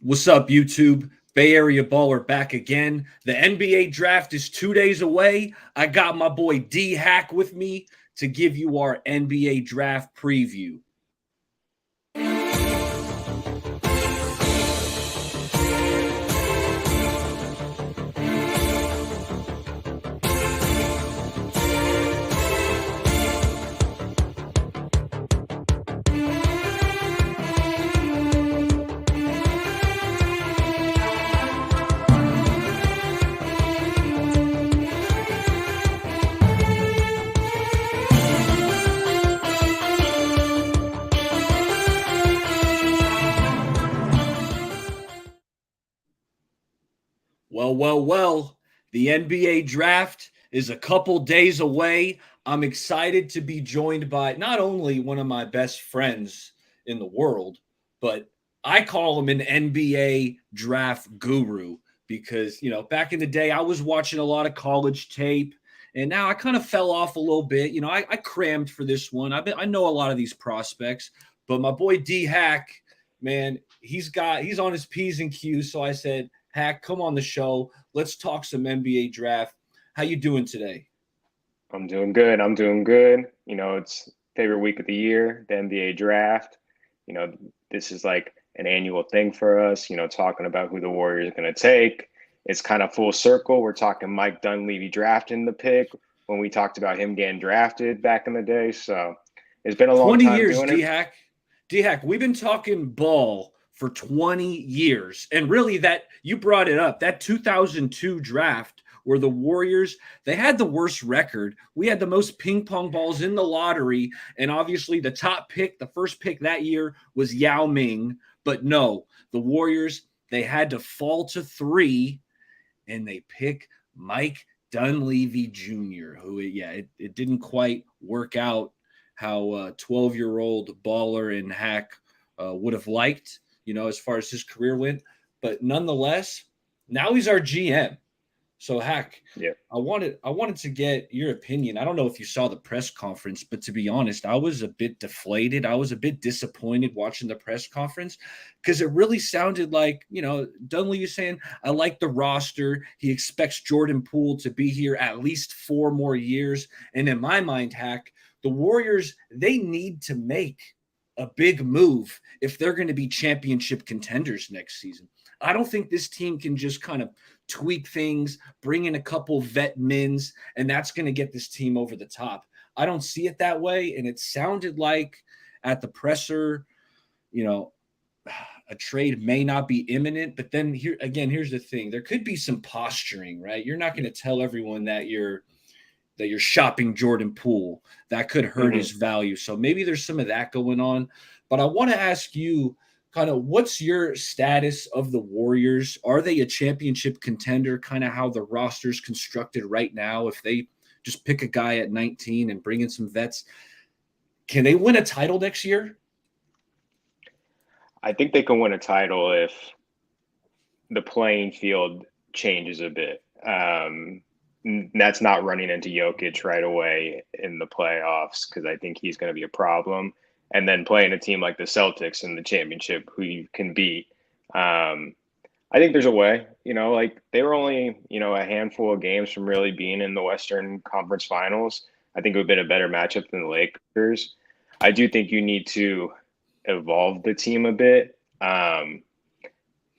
What's up, YouTube? Bay Area Baller back again. The NBA draft is 2 days away. I got my boy Dhack with me to give you our NBA draft preview. Well. The NBA draft is a couple days away. I'm excited to be joined by not only one of my best friends in the world, but I call him an NBA draft guru because, back in the day, I was watching a lot of college tape. And now I kind of fell off a little bit. I crammed for this one. I know a lot of these prospects, but my boy Dhack, man, he's on his P's and Q's. So I said, Hack, come on the show. Let's talk some NBA draft. How you doing today? I'm doing good. It's favorite week of the year, the NBA draft. This is like an annual thing for us, talking about who the Warriors are going to take. It's kind of full circle. We're talking Mike Dunleavy drafting the pick when we talked about him getting drafted back in the day. So it's been a long 20 time years, doing it. Dhack, we've been talking ball for 20 years. And really that you brought it up, that 2002 draft where the Warriors, they had the worst record. We had the most ping pong balls in the lottery. And obviously the top pick, the first pick that year was Yao Ming. But no, the Warriors, they had to fall to 3 and they pick Mike Dunleavy Jr., who, it didn't quite work out how 12-year-old baller and Hack would have liked, as far as his career went. But nonetheless, now he's our GM. So Hack, Yeah. I wanted to get your opinion. I don't know if you saw the press conference, but to be honest, I was a bit deflated. I was a bit disappointed watching the press conference because it really sounded like, Dunleavy saying, I like the roster. He expects Jordan Poole to be here at least 4 more years. And in my mind, Hack, the Warriors, they need to make a big move if they're going to be championship contenders next season. I don't think this team can just kind of tweak things, bring in a couple vet mins, and that's going to get this team over the top. I don't see it that way, and it sounded like at the presser, a trade may not be imminent, but then here's the thing. There could be some posturing, right? You're not going to tell everyone that you're shopping Jordan Poole. That could hurt his value. So maybe there's some of that going on. But I want to ask you kind of what's your status of the Warriors? Are they a championship contender, kind of how the roster's constructed right now? If they just pick a guy at 19 and bring in some vets, can they win a title next year? I think they can win a title if the playing field changes a bit. That's not running into Jokic right away in the playoffs because I think he's going to be a problem. And then playing a team like the Celtics in the championship who you can beat. I think there's a way, they were only, a handful of games from really being in the Western Conference Finals. I think it would have been a better matchup than the Lakers. I do think you need to evolve the team a bit.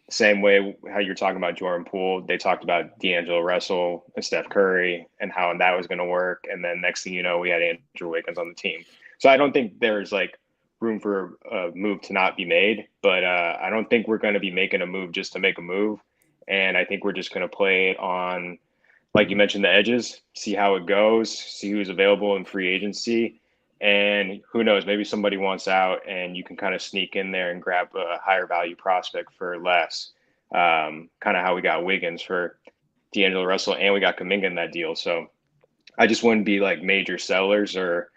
Same way how you're talking about Jordan Poole, they talked about D'Angelo Russell and Steph Curry and how that was going to work. And then next thing you know, we had Andrew Wiggins on the team. So I don't think there's room for a move to not be made, but I don't think we're going to be making a move just to make a move. And I think we're just going to play it on, like you mentioned, the edges, see how it goes, see who's available in free agency. And who knows, maybe somebody wants out and you can kind of sneak in there and grab a higher value prospect for less. Kind of how we got Wiggins for D'Angelo Russell and we got Kuminga in that deal. So I just wouldn't be major sellers or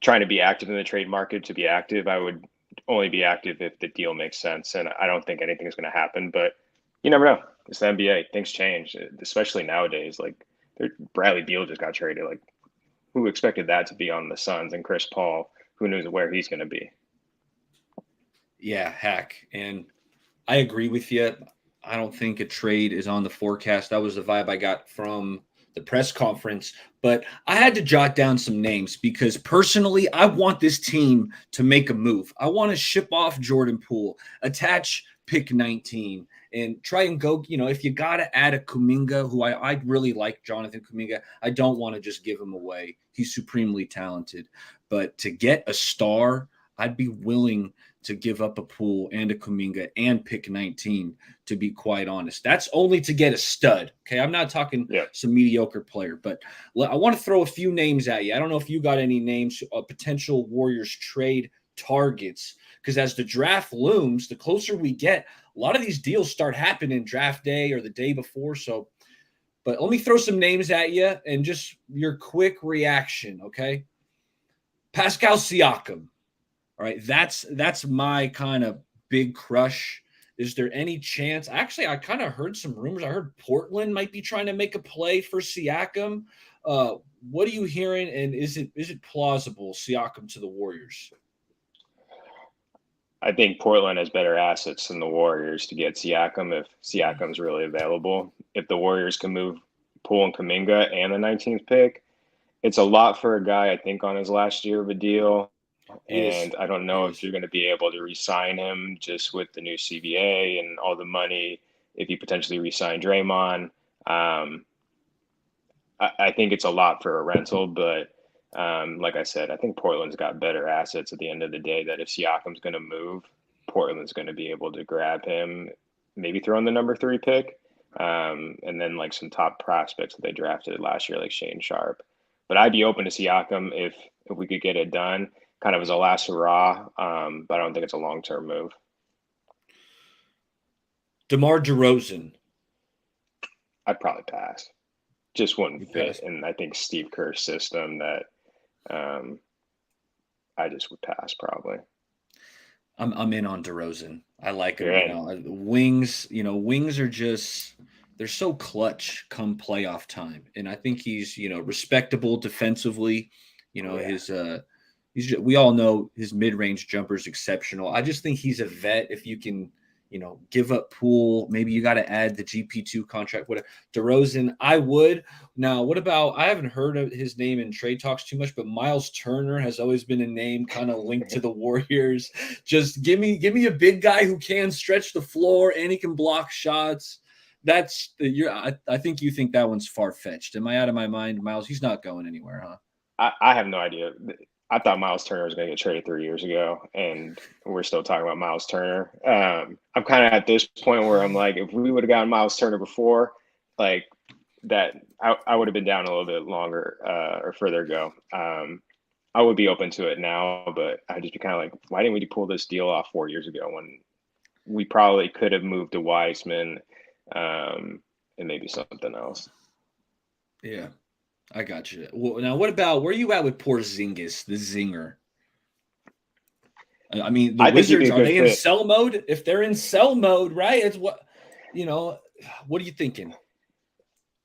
trying to be active in the trade market to be active. I would only be active if the deal makes sense. And I don't think anything is going to happen, but you never know. It's the NBA. Things change, especially nowadays. Bradley Beal just got traded. Who expected that to be on the Suns? And Chris Paul, who knows where he's going to be? Yeah, Hack. And I agree with you. I don't think a trade is on the forecast. That was the vibe I got from the press conference. But I had to jot down some names because personally, I want this team to make a move. I want to ship off Jordan Poole, attach pick 19, and try and go. If you got to add a Kuminga, who I really like, Jonathan Kuminga, I don't want to just give him away. He's supremely talented. But to get a star, I'd be willing to give up a Poole and a Kuminga and pick 19, to be quite honest. That's only to get a stud. Okay. I'm not talking some mediocre player, but I want to throw a few names at you. I don't know if you got any names, potential Warriors trade targets, because as the draft looms, the closer we get, a lot of these deals start happening draft day or the day before. So, but let me throw some names at you and just your quick reaction. Okay. Pascal Siakam. All right, that's my kind of big crush. Is there any chance? Actually, I kind of heard some rumors. I heard Portland might be trying to make a play for Siakam. What are you hearing? And is it plausible, Siakam to the Warriors? I think Portland has better assets than the Warriors to get Siakam if Siakam's really available. If the Warriors can move Poole and Kuminga and the 19th pick, it's a lot for a guy, I think, on his last year of a deal. And I don't know if you're going to be able to re-sign him just with the new CBA and all the money. If you potentially re-sign Draymond, I think it's a lot for a rental. But like I said, I think Portland's got better assets at the end of the day. That if Siakam's going to move, Portland's going to be able to grab him, maybe throw in the number 3 pick, and then like some top prospects that they drafted last year, like Shane Sharp. But I'd be open to Siakam if we could get it done, kind of as a last hurrah, but I don't think it's a long-term move. DeMar DeRozan. I'd probably pass. Just wouldn't fit in, I think, Steve Kerr's system. That I just would pass probably. I'm in on DeRozan. I like him. Wings. Wings are just, they're so clutch come playoff time, and I think he's respectable defensively. We all know his mid-range jumper is exceptional. I just think he's a vet. If you can, give up Poole, maybe you got to add the GP2 contract, whatever. DeRozan, I would. Now, what about, I haven't heard of his name in trade talks too much, but Myles Turner has always been a name kind of linked to the Warriors. Just give me a big guy who can stretch the floor and he can block shots. I think you think that one's far-fetched. Am I out of my mind, Myles? He's not going anywhere, huh? I have no idea. I thought Myles Turner was going to get traded 3 years ago, and we're still talking about Myles Turner. I'm kind of at this point where I'm like, if we would have gotten Myles Turner before, like that, I would have been down a little bit longer or further ago. I would be open to it now, but I'd just be kind of like, why didn't we pull this deal off 4 years ago when we probably could have moved to Wiseman and maybe something else? Yeah. I got you. Well, now, where are you at with Porzingis, the zinger? I mean, the Wizards, are they in sell mode? If they're in sell mode, right? It's what are you thinking?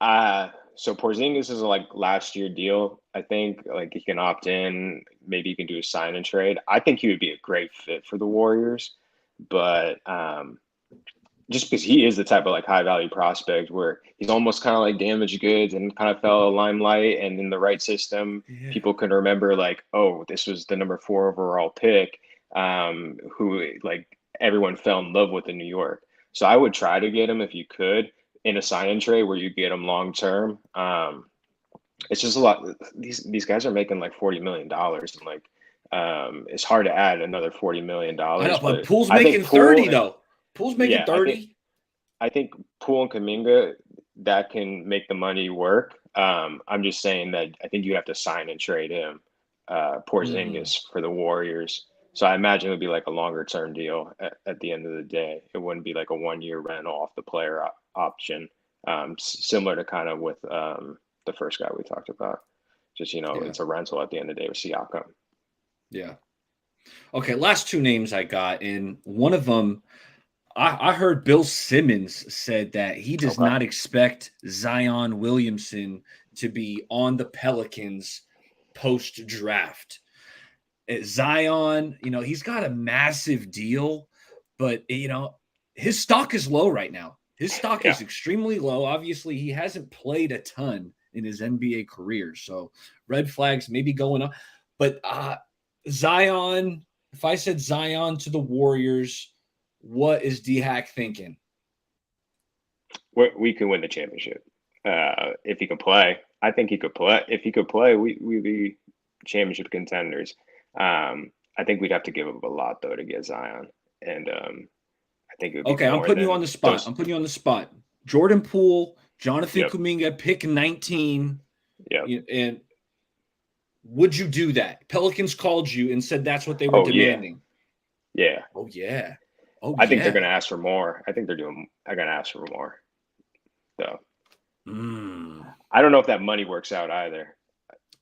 So Porzingis is a last year deal. I think he can opt in. Maybe you can do a sign and trade. I think he would be a great fit for the Warriors, but just because he is the type of high value prospect where he's almost kind of like damaged goods and kind of fell limelight, and in the right system, people can remember oh, this was the number 4 overall pick, who everyone fell in love with in New York. So I would try to get him if you could in a sign and trade where you get him long term. It's just a lot. These guys are making $40 million, and it's hard to add another $40 million. I know, but Poole's making 30 though. Poole's making 30. I think Poole and Kuminga, that can make the money work. I'm just saying that I think you have to sign and trade him, Porzingis, for the Warriors. So I imagine it would be a longer term deal at the end of the day. It wouldn't be a 1 year rental off the player option, similar to kind of with the first guy we talked about. Just, it's a rental at the end of the day with Siakam. Yeah. Okay, last 2 names I got, and one of them, I heard Bill Simmons said that he does not expect Zion Williamson to be on the Pelicans post-draft. Zion, he's got a massive deal, but, his stock is low right now. His stock Yeah. is extremely low. Obviously, he hasn't played a ton in his NBA career, so red flags maybe going up. But Zion, if I said Zion to the Warriors, what is Dhack thinking? We can win the championship if he can play. I think he could play. If he could play, we'd be championship contenders. I think we'd have to give up a lot though to get Zion, and I think it would be Okay, I'm more putting you on than the spot. those. I'm putting you on the spot. Jordan Poole, Jonathan Yep. Kuminga, pick 19. Yep. And would you do that? Pelicans called you and said that's what they were Oh yeah. demanding. Yeah. Oh yeah. Oh I think they're yeah. going to ask for more. I think they're going to ask for more. So I don't know if that money works out either.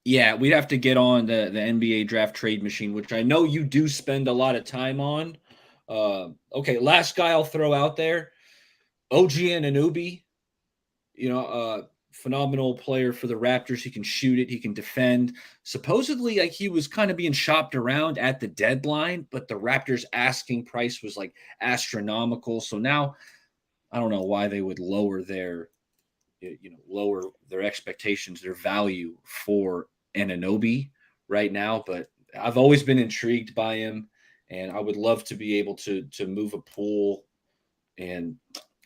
Yeah, we'd have to get on the NBA draft trade machine, which I know you do spend a lot of time on. Okay, last guy I'll throw out there, OG Anunoby. Phenomenal player for the Raptors. He can shoot it. He can defend. Supposedly, like he was kind of being shopped around at the deadline, but the Raptors' asking price was like astronomical. So now, I don't know why they would lower their expectations, their value for Anunoby right now. But I've always been intrigued by him, and I would love to be able to move a Pool and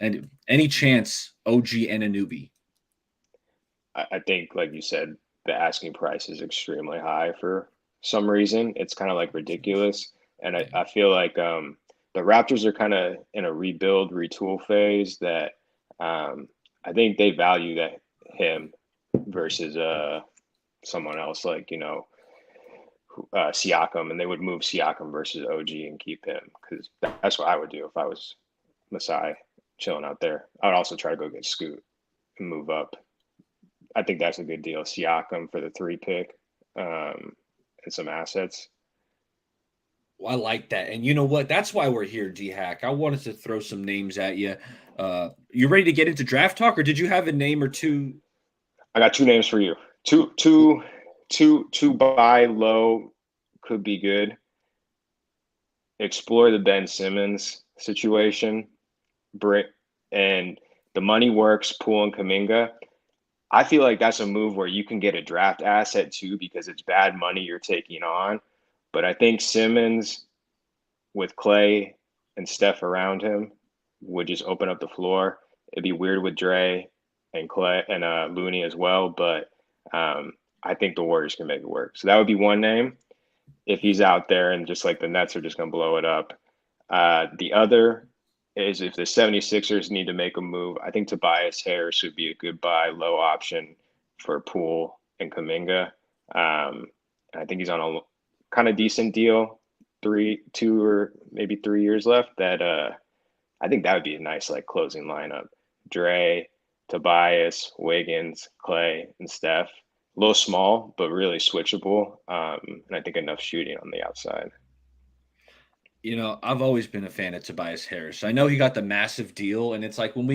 any chance OG Anunoby. I think, like you said, the asking price is extremely high for some reason. It's kind of like ridiculous. And I feel like the Raptors are kind of in a rebuild, retool phase that I think they value that him versus someone else like, Siakam, and they would move Siakam versus OG and keep him because that's what I would do if I was Masai chilling out there. I would also try to go get Scoot and move up. I think that's a good deal. Siakam for the 3 pick and some assets. Well, I like that. And you know what? That's why we're here, Dhack. I wanted to throw some names at you. You ready to get into draft talk, or did you have a name or two? I got 2 names for you. Two buy low could be good. Explore the Ben Simmons situation. And the money works, Poole and Kuminga. I feel like that's a move where you can get a draft asset too because it's bad money you're taking on. But I think Simmons with Clay and Steph around him would just open up the floor. It'd be weird with Dre and Clay and Looney as well, but I think the Warriors can make it work. So that would be one name if he's out there and just like the Nets are just going to blow it up. The other is if the 76ers need to make a move, I think Tobias Harris would be a good buy, low option for Poole and Kuminga. I think he's on a kind of decent deal, 2 or maybe 3 years left. That I think that would be a nice like closing lineup. Dre, Tobias, Wiggins, Clay, and Steph. A little small, but really switchable. And I think enough shooting on the outside. I've always been a fan of Tobias Harris. I know he got the massive deal, and it's like when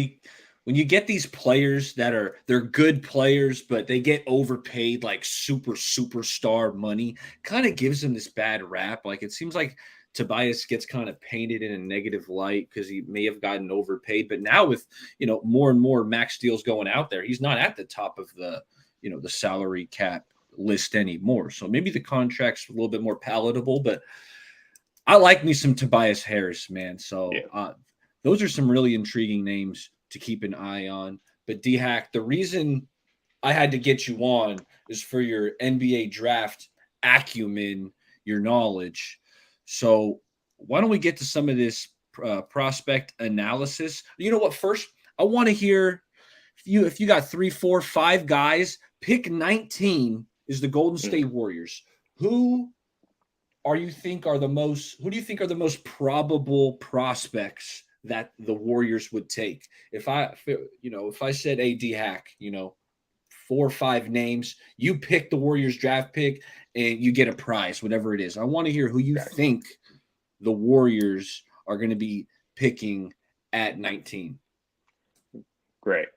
you get these players they're good players, but they get overpaid like superstar money, kind of gives them this bad rap. Like it seems like Tobias gets kind of painted in a negative light because he may have gotten overpaid. But now with more and more max deals going out there, he's not at the top of the salary cap list anymore. So maybe the contract's a little bit more palatable, but I like me some Tobias Harris, man. So those are some really intriguing names to keep an eye on. But Dhack, the reason I had to get you on is for your NBA draft acumen, your knowledge. So why don't we get to some of this prospect analysis? You know what? First, I want to hear if you got 3, 4, 5 guys. Pick 19 is the Golden State Warriors. Who do you think are the most probable prospects that the Warriors would take? If I said, hey, Dhack, 4 or 5 names, you pick the Warriors draft pick and you get a prize, whatever it is. I want to hear who you think the Warriors are going to be picking at 19. Great.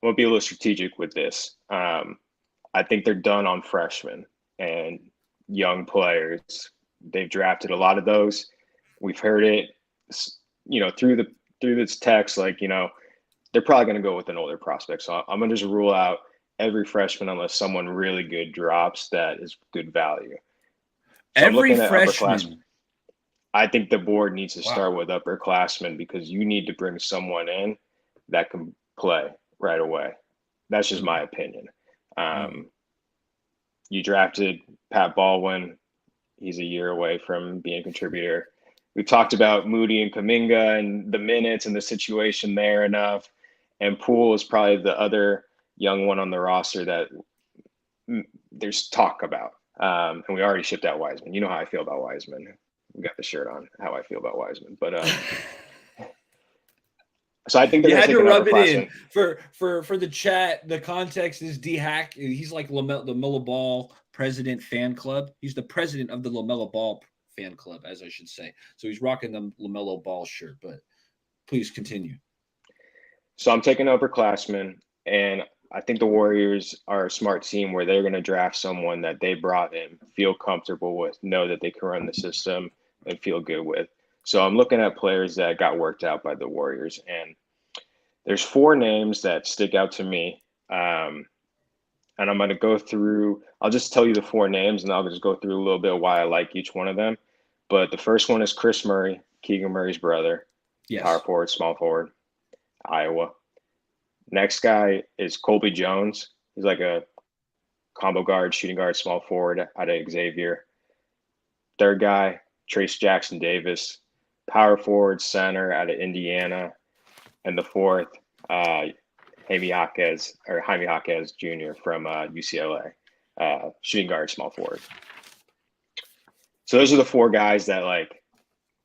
We'll be a little strategic with this. I think they're done on freshmen and young players. They've drafted a lot of those. We've heard it, through through this text, like, they're probably going to go with an older prospect. So I'm going to just rule out every freshman unless someone really good drops that is good value. So I'm Every looking at upperclassmen. freshman. I think the board needs to Wow. start with upperclassmen because you need to bring someone in that can play right away. That's just my opinion. You drafted Pat Baldwin. He's a year away from being a contributor. We talked about Moody and Kuminga and the minutes and the situation there enough. And Poole is probably the other young one on the roster that there's talk about. And we already shipped out Wiseman. You know how I feel about Wiseman. We got the shirt on, how I feel about Wiseman. But so I think they're You had to rub it in for the chat. The context is Dhack. He's like the LaMelo Ball president fan club. He's the president of the LaMelo Ball fan club, as I should say. So he's rocking the LaMelo Ball shirt. But please continue. So I'm taking upperclassmen, and I think the Warriors are a smart team where they're going to draft someone that they brought in, feel comfortable with, know that they can run the system, and feel good with. So I'm looking at players that got worked out by the Warriors, and there's 4 names that stick out to me. And I'm going to go through, I'll just tell you the 4 names, and I'll just go through a little bit why I like each one of them. But the first one is Chris Murray, Keegan Murray's brother. Yes. Power forward, small forward, Iowa. Next guy is Colby Jones. He's like a combo guard, shooting guard, small forward out of Xavier. Third guy, Trace Jackson Davis, power forward, center out of Indiana. And the fourth, Jaime Jaquez Jr. from UCLA, shooting guard, small forward. So those are the 4 guys that, like,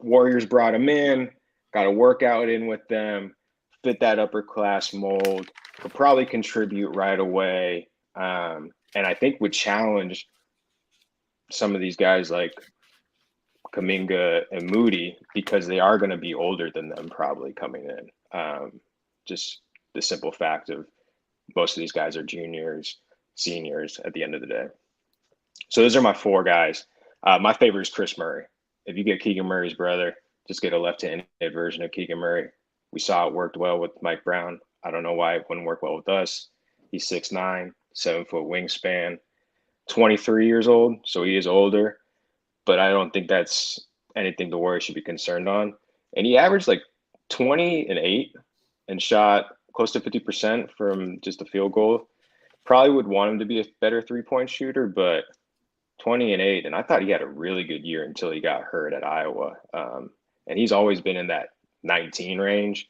Warriors brought them in, got a workout in with them, fit that upper class mold, could probably contribute right away. And I think would challenge some of these guys like Kuminga and Moody because they are going to be older than them probably coming in. Just the simple fact of most of these guys are juniors, seniors at the end of the day. So those are my 4 guys. My favorite is Chris Murray. If you get Keegan Murray's brother, just get a left-handed version of Keegan Murray. We saw it worked well with Mike Brown. I don't know why it wouldn't work well with us. He's 6'9", 7-foot wingspan, 23 years old, so he is older. But I don't think that's anything the Warriors should be concerned on. And he averaged like 20 and 8 and shot close to 50% from just a field goal. Probably would want him to be a better three-point shooter, but 20 and 8. And I thought he had a really good year until he got hurt at Iowa. And he's always been in that 19 range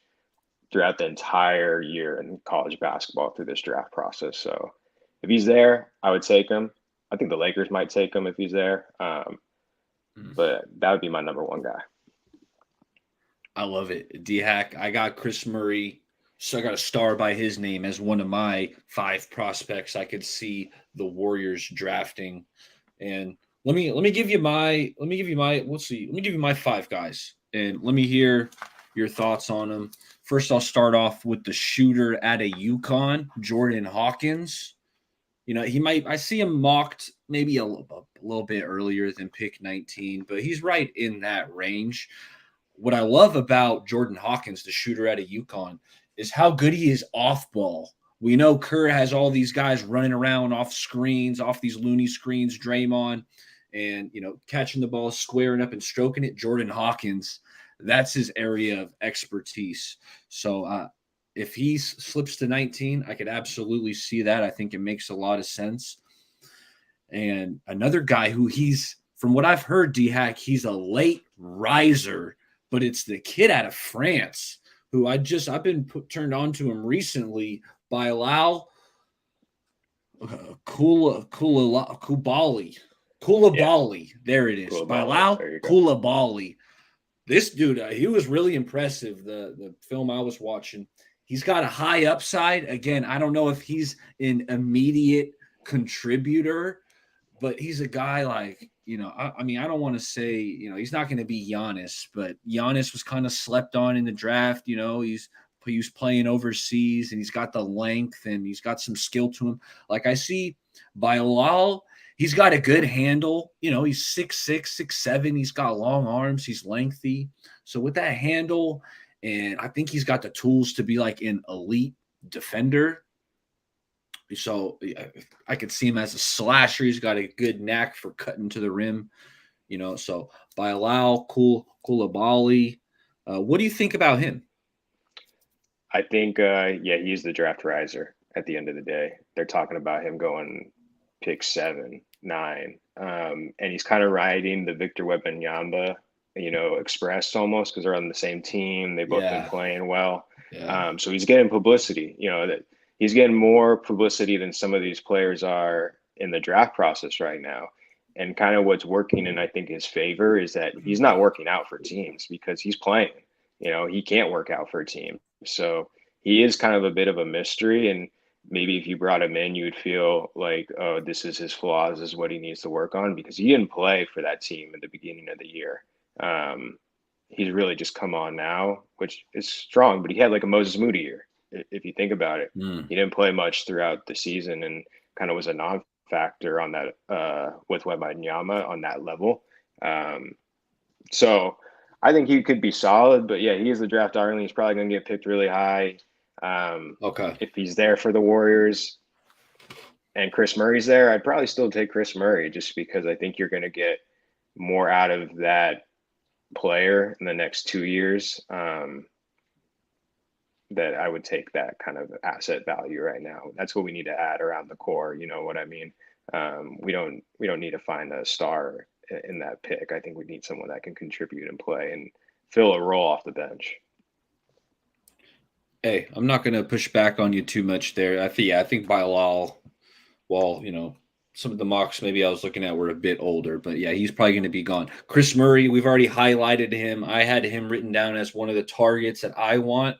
throughout the entire year in college basketball through this draft process. So if he's there, I would take him. I think the Lakers might take him if he's there. But that would be my number 1 guy. I love it. Dhack. I got Chris Murray. So I got a star by his name as one of my 5 prospects I could see the Warriors drafting. And let me give you my 5 guys. And let me hear your thoughts on them. First, I'll start off with the shooter out of UConn, Jordan Hawkins. I see him mocked maybe a little bit earlier than pick 19, but he's right in that range. What I love about Jordan Hawkins, the shooter out of UConn, is how good he is off ball. We know Kerr has all these guys running around off screens, off these loony screens, Draymond, and, catching the ball, squaring up and stroking it. Jordan Hawkins, that's his area of expertise. So if he slips to 19, I could absolutely see that. I think it makes a lot of sense. And another guy who from what I've heard, Dhack, he's a late riser, but it's the kid out of France who I've been turned on to him recently, Bilal Koulibaly. There it is. Bilal Koulibaly. This dude, he was really impressive. The film I was watching, he's got a high upside. Again, I don't know if he's an immediate contributor, but he's a guy like, I don't want to say, he's not going to be Giannis, but Giannis was kind of slept on in the draft. He was playing overseas and he's got the length and he's got some skill to him. Like I see Bilal, he's got a good handle. He's 6'6", 6'7". He's got long arms. He's lengthy. So with that handle and I think he's got the tools to be like an elite defender. So I could see him as a slasher. He's got a good knack for cutting to the rim, So Bilal Koulibaly, what do you think about him? I think, he's the draft riser at the end of the day. They're talking about him going pick 7, 9. And he's kind of riding the Victor Wembanyama, express almost, because they're on the same team. They've both been Yeah. playing well. Yeah. So he's getting publicity, that he's getting more publicity than some of these players are in the draft process right now. And kind of what's working in, I think, his favor is that he's not working out for teams because he's playing. He can't work out for a team. So he is kind of a bit of a mystery. And maybe if you brought him in, you would feel like, oh, this is his flaws, this is what he needs to work on, because he didn't play for that team at the beginning of the year. He's really just come on now, which is strong, but he had like a Moses Moody year, if you think about it. He didn't play much throughout the season and kind of was a non-factor on that with Wembanyama on that level. So I think he could be solid, but yeah, he is the draft darling. He's probably going to get picked really high. Okay. If he's there for the Warriors and Chris Murray's there, I'd probably still take Chris Murray just because I think you're going to get more out of that player in the next 2 years. That I would take that kind of asset value right now. That's what we need to add around the core. You know what I mean? We don't need to find a star in that pick. I think we need someone that can contribute and play and fill a role off the bench. Hey, I'm not going to push back on you too much there. I think Bilal, some of the mocks maybe I was looking at were a bit older, but yeah, he's probably going to be gone. Chris Murray, we've already highlighted him. I had him written down as one of the targets that I want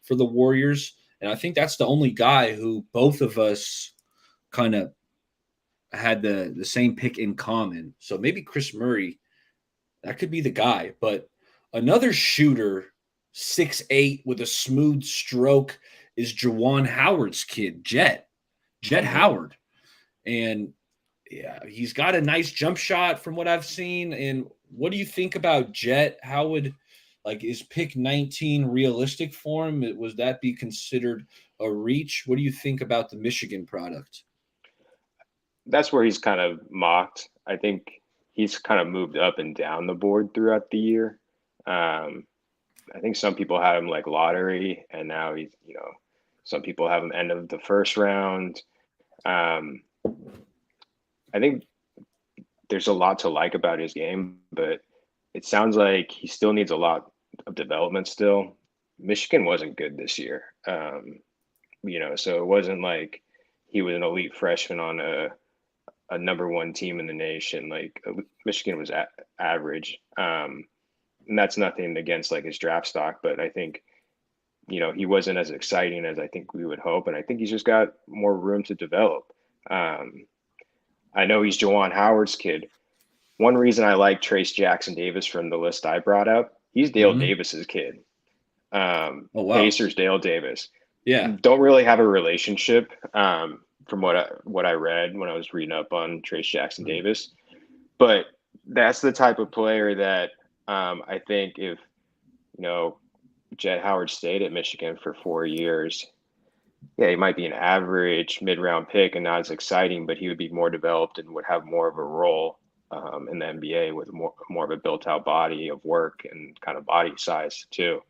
for the Warriors, and I think that's the only guy who both of us kind of had the same pick in common. So maybe Chris Murray, that could be the guy. But another shooter, 6'8", with a smooth stroke, is Juwan Howard's kid, Jet Howard. And yeah, he's got a nice jump shot from what I've seen. And what do you think about Jet? How would, is pick 19 realistic for him? Was that be considered a reach? What do you think about the Michigan product? That's where he's kind of mocked. I think he's kind of moved up and down the board throughout the year. I think some people had him like lottery, and now he's, some people have him end of the first round. I think there's a lot to like about his game, but it sounds like he still needs a lot of development still. Michigan wasn't good this year. So it wasn't like he was an elite freshman on a number one team in the nation. Like Michigan was average. And that's nothing against like his draft stock, but I think, he wasn't as exciting as I think we would hope. And I think he's just got more room to develop. I know he's Juwan Howard's kid. One reason I like Trace Jackson Davis from the list I brought up, he's Dale Davis's kid. Oh, wow. Pacers Dale Davis. Yeah. Don't really have a relationship from what I read when I was reading up on Trace Jackson Davis. But that's the type of player that I think if, Jet Howard stayed at Michigan for 4 years, yeah, he might be an average mid-round pick and not as exciting, but he would be more developed and would have more of a role in the NBA with more of a built-out body of work and kind of body size too.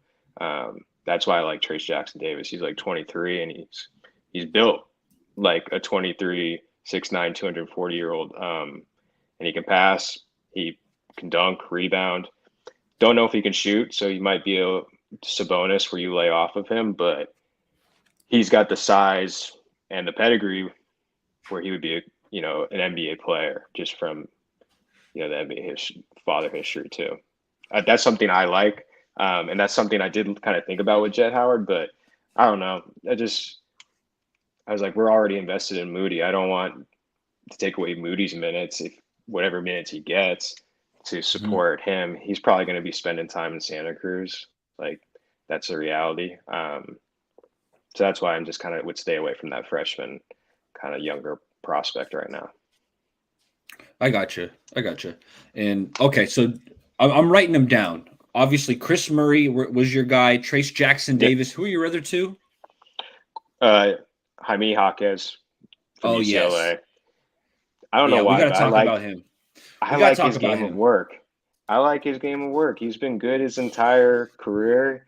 That's why I like Trace Jackson Davis. He's like 23 and he's built like a 23, 6'9", 240-year-old. And he can pass, he can dunk, rebound. Don't know if he can shoot, so he might be a Sabonis where you lay off of him, but he's got the size and the pedigree where he would be, an NBA player just from, the NBA father history too. That's something I like. And that's something I did kind of think about with Jet Howard, but I don't know. I was like, we're already invested in Moody. I don't want to take away Moody's minutes, if whatever minutes he gets, to support him. He's probably going to be spending time in Santa Cruz. Like, that's a reality. So that's why I'm just kind of would stay away from that freshman kind of younger prospect right now. I got you. And okay, so I'm writing them down. obviously Chris Murray was your guy. Trace Jackson Yep. Davis. Who are your other two? Jaime Jaquez from Oh yes, UCLA. I don't know yeah. We why, got to but talk about him. I We got to like talk his about game of him. work. I like his game of work. He's been good his entire career.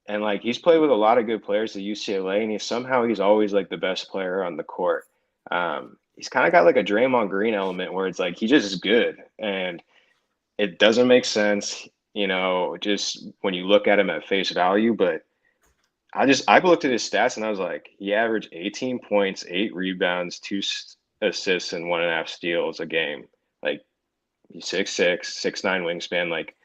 And like he's played with a lot of good players at UCLA, and he's always like the best player on the court. He's kind of got like a Draymond Green element where it's like he just is good, and it doesn't make sense, just when you look at him at face value. But I looked at his stats and I was like, he averaged 18 points, 8 rebounds, assists, and 1.5 steals a game. Like he's 6'6", 6'9" wingspan. Like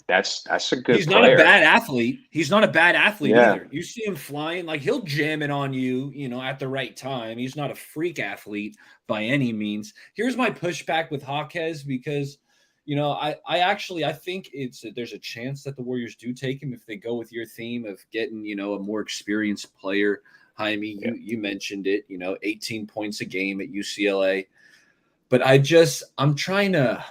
that's a good He's not a player. bad athlete. He's not a bad athlete Yeah. either. You see him flying, like he'll jam it on you, at the right time. He's not a freak athlete by any means. Here's my pushback with Jaquez because, I think there's a chance that the Warriors do take him if they go with your theme of getting, a more experienced player. Jaime, you mentioned it, 18 points a game at UCLA. But I'm trying to.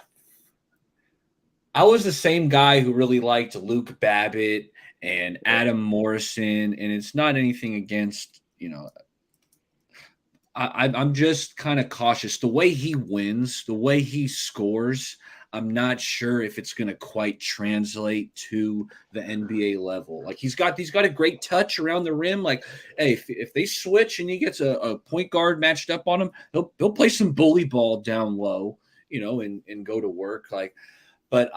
I was the same guy who really liked Luke Babbitt and Adam Morrison, and it's not anything against, I'm just kind of cautious. The way he wins, the way he scores, I'm not sure if it's going to quite translate to the NBA level. Like he's got a great touch around the rim. Like, hey, if they switch and he gets a point guard matched up on him, he'll play some bully ball down low, and go to work. Like, but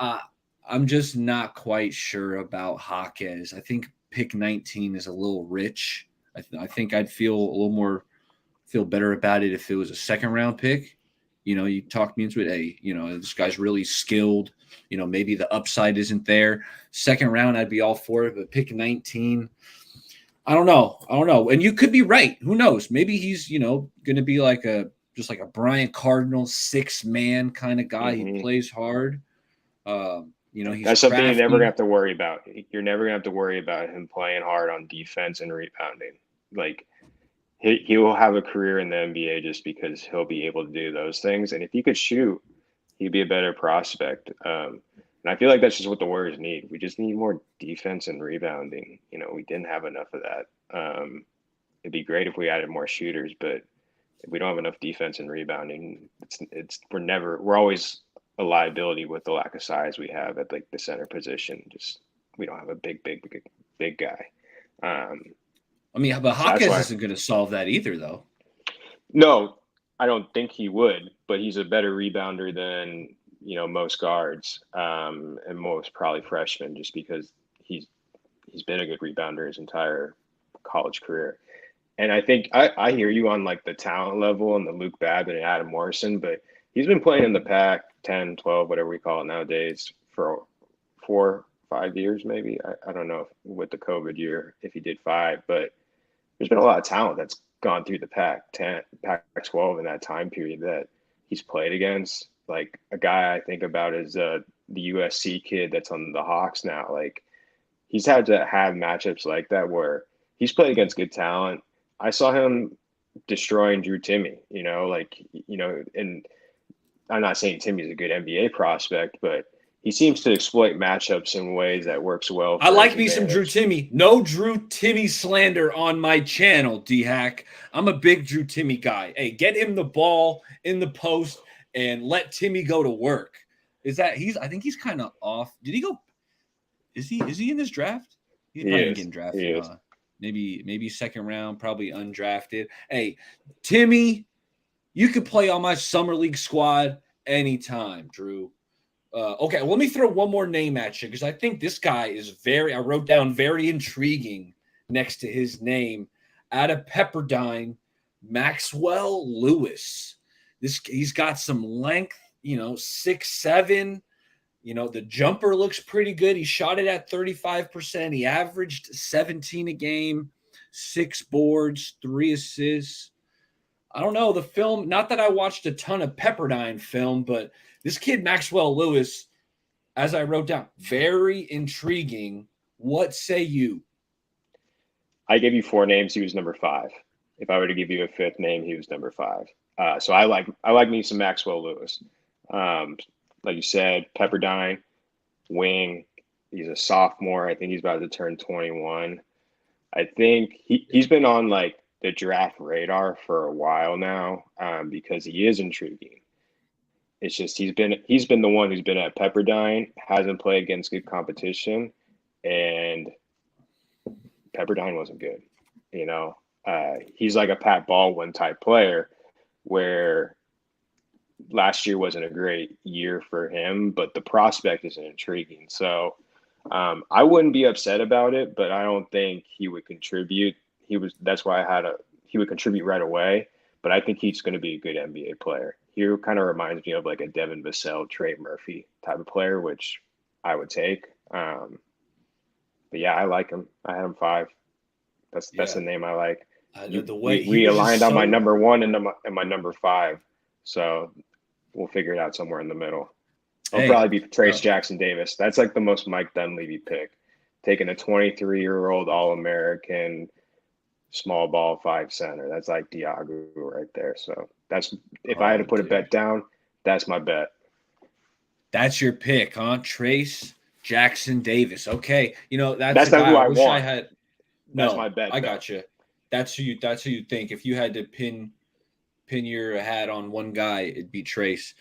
I'm just not quite sure about Jaquez. I think pick 19 is a little rich. I think I'd feel better about it if it was a second round pick. You talk me into it. Hey, this guy's really skilled. Maybe the upside isn't there. Second round, I'd be all for it. But pick 19, I don't know. And you could be right. Who knows? Maybe he's going to be like a Bryant Cardinal 6-man kind of guy. Mm-hmm. He plays hard. He's that's something you're never gonna crafty. have to worry about. You're never gonna have to worry about him playing hard on defense and rebounding. Like he will have a career in the NBA just because he'll be able to do those things. And if he could shoot, he'd be a better prospect. And I feel like that's just what the Warriors need. We just need more defense and rebounding. We didn't have enough of that. It'd be great if we added more shooters, but if we don't have enough defense and rebounding, we're always a liability with the lack of size we have at like the center position. Just we don't have a big guy. But Jaquez isn't going to solve that either, though. No, I don't think he would, but he's a better rebounder than most guards and most probably freshmen, just because he's been a good rebounder his entire college career. And I think I hear you on like the talent level and the Luke Babbitt and Adam Morrison, but he's been playing in the Pac-10, 12, whatever we call it nowadays, for 4-5 years maybe. I don't know with the COVID year if he did 5, but there's been a lot of talent that's gone through the Pac-10, Pac-12 in that time period that he's played against. Like a guy I think about is the USC kid that's on the Hawks now. Like he's had to have matchups like that where he's played against good talent. I saw him destroying Drew Timme, and I'm not saying Timmy's a good NBA prospect, but he seems to exploit matchups in ways that works well. I like me some Drew Timme. No Drew Timme slander on my channel, Dhack. I'm a big Drew Timme guy. Hey, get him the ball in the post and let Timme go to work. I think he's kind of off. Did he go? Is he in this draft? He's probably getting drafted. Maybe second round, probably undrafted. Hey, Timme, you could play on my summer league squad anytime, Drew. Okay, let me throw one more name at you because I think this guy is I wrote down very intriguing next to his name. Out of Pepperdine, Maxwell Lewis. He's got some length, 6'7". The jumper looks pretty good. He shot it at 35%. He averaged 17 a game, 6 boards, 3 assists. I don't know the film. Not that I watched a ton of Pepperdine film, but this kid, Maxwell Lewis, as I wrote down, very intriguing. What say you? I gave you 4 names. He was number 5. If I were to give you a 5th name, he was number 5. So I like me some Maxwell Lewis. Like you said, Pepperdine, wing. He's a sophomore. I think he's about to turn 21. I think he's been on like the draft radar for a while now, because he is intriguing. It's just he's been the one who's been at Pepperdine, hasn't played against good competition, and Pepperdine wasn't good. You know, he's like a Pat Baldwin type player, where last year wasn't a great year for him, but the prospect is intriguing. So I wouldn't be upset about it, but I don't think he would contribute. That's why he would contribute right away, but I think he's going to be a good NBA player. He kind of reminds me of like a Devin Vassell, Trey Murphy type of player, which I would take. But yeah, I like him. I had him 5. That's the name I like. The way we aligned on my number 1 and my number 5, so we'll figure it out somewhere in the middle. It'll probably be Trace Jackson Davis. That's like the most Mike Dunleavy pick, taking a 23-year-old All-American small ball 5 center. That's like Diago right there. So that's if I had to put a bet down, that's my bet. That's your pick, huh? Trace Jackson Davis. Okay, that's not who I want. I had. No, that's my bet. I got you. That's who you think. If you had to pin your hat on one guy, it'd be Trace.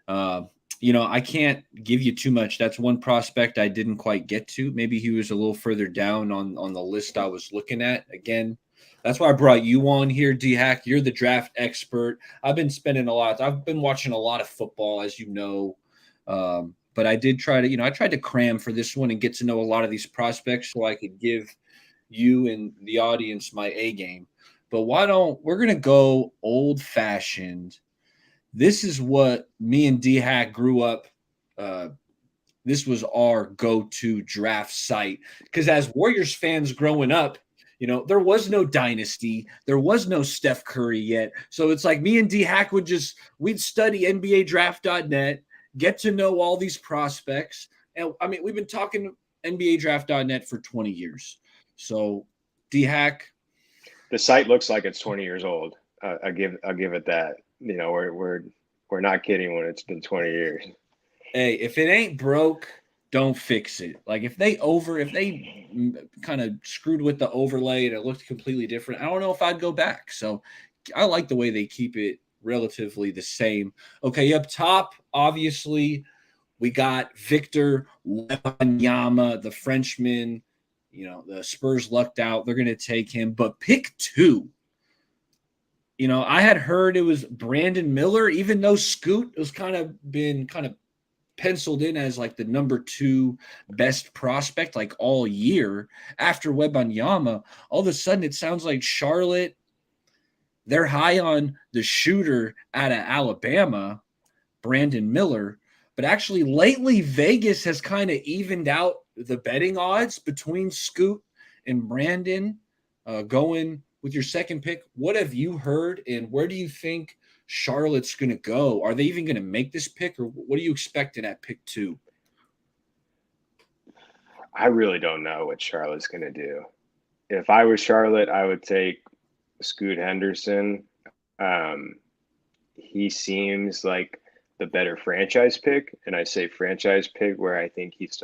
I can't give you too much. That's one prospect I didn't quite get to. Maybe he was a little further down on the list I was looking at. Again, that's why I brought you on here, Dhack. You're the draft expert. I've been watching a lot of football, as you know. But I did try to, I tried to cram for this one and get to know a lot of these prospects so I could give you and the audience my A game. But we're going to go old fashioned. This is what me and Dhack grew up. This was our go-to draft site because as Warriors fans growing up, there was no dynasty. There was no Steph Curry yet. So it's like me and Dhack we'd study NBADraft.net, get to know all these prospects. And I mean, we've been talking NBADraft.net for 20 years. So Dhack. The site looks like it's 20 years old. I'll give it that. We're not kidding when it's been 20 years. Hey, if it ain't broke, don't fix it. Like if they kind of screwed with the overlay and it looked completely different, I don't know if I'd go back. So I like the way they keep it relatively the same. Okay, up top, obviously, we got Victor Wembanyama, the Frenchman. The Spurs lucked out. They're going to take him. But pick 2. I had heard it was Brandon Miller, even though Scoot was kind of penciled in as like the number 2 best prospect like all year after Wembanyama. All of a sudden, it sounds like Charlotte, they're high on the shooter out of Alabama, Brandon Miller. But actually, lately, Vegas has kind of evened out the betting odds between Scoot and Brandon going with your second pick. What have you heard, and where do you think Charlotte's going to go? Are they even going to make this pick, or what are you expecting at pick 2? I really don't know what Charlotte's going to do. If I was Charlotte, I would take Scoot Henderson. He seems like the better franchise pick, and I say franchise pick where I think he's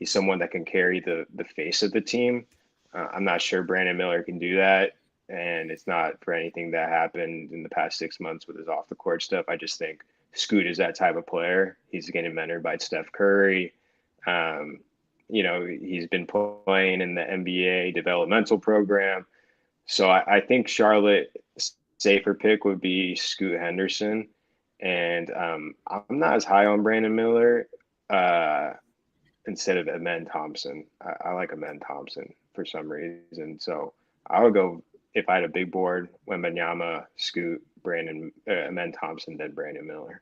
someone that can carry the face of the team. I'm not sure Brandon Miller can do that, and it's not for anything that happened in the past 6 months with his off-the-court stuff. I just think Scoot is that type of player. He's getting mentored by Steph Curry. He's been playing in the NBA developmental program. So I think Charlotte's safer pick would be Scoot Henderson. And I'm not as high on Brandon Miller instead of Amen Thompson. I like Amen Thompson for some reason. So I would go, if I had a big board, Wembanyama, Scoot, Amen Thompson, then Brandon Miller.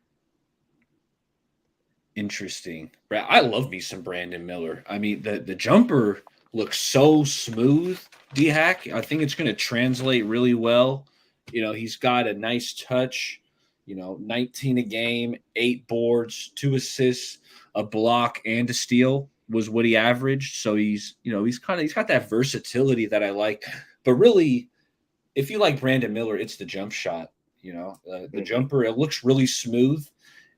Interesting. I love me some Brandon Miller. I mean, the jumper looks so smooth, Dhack. I think it's going to translate really well. He's got a nice touch. 19 a game, 8 boards, 2 assists, a block, and a steal was what he averaged. So he's got that versatility that I like. But really, if you like Brandon Miller, it's the jump shot. The jumper, it looks really smooth.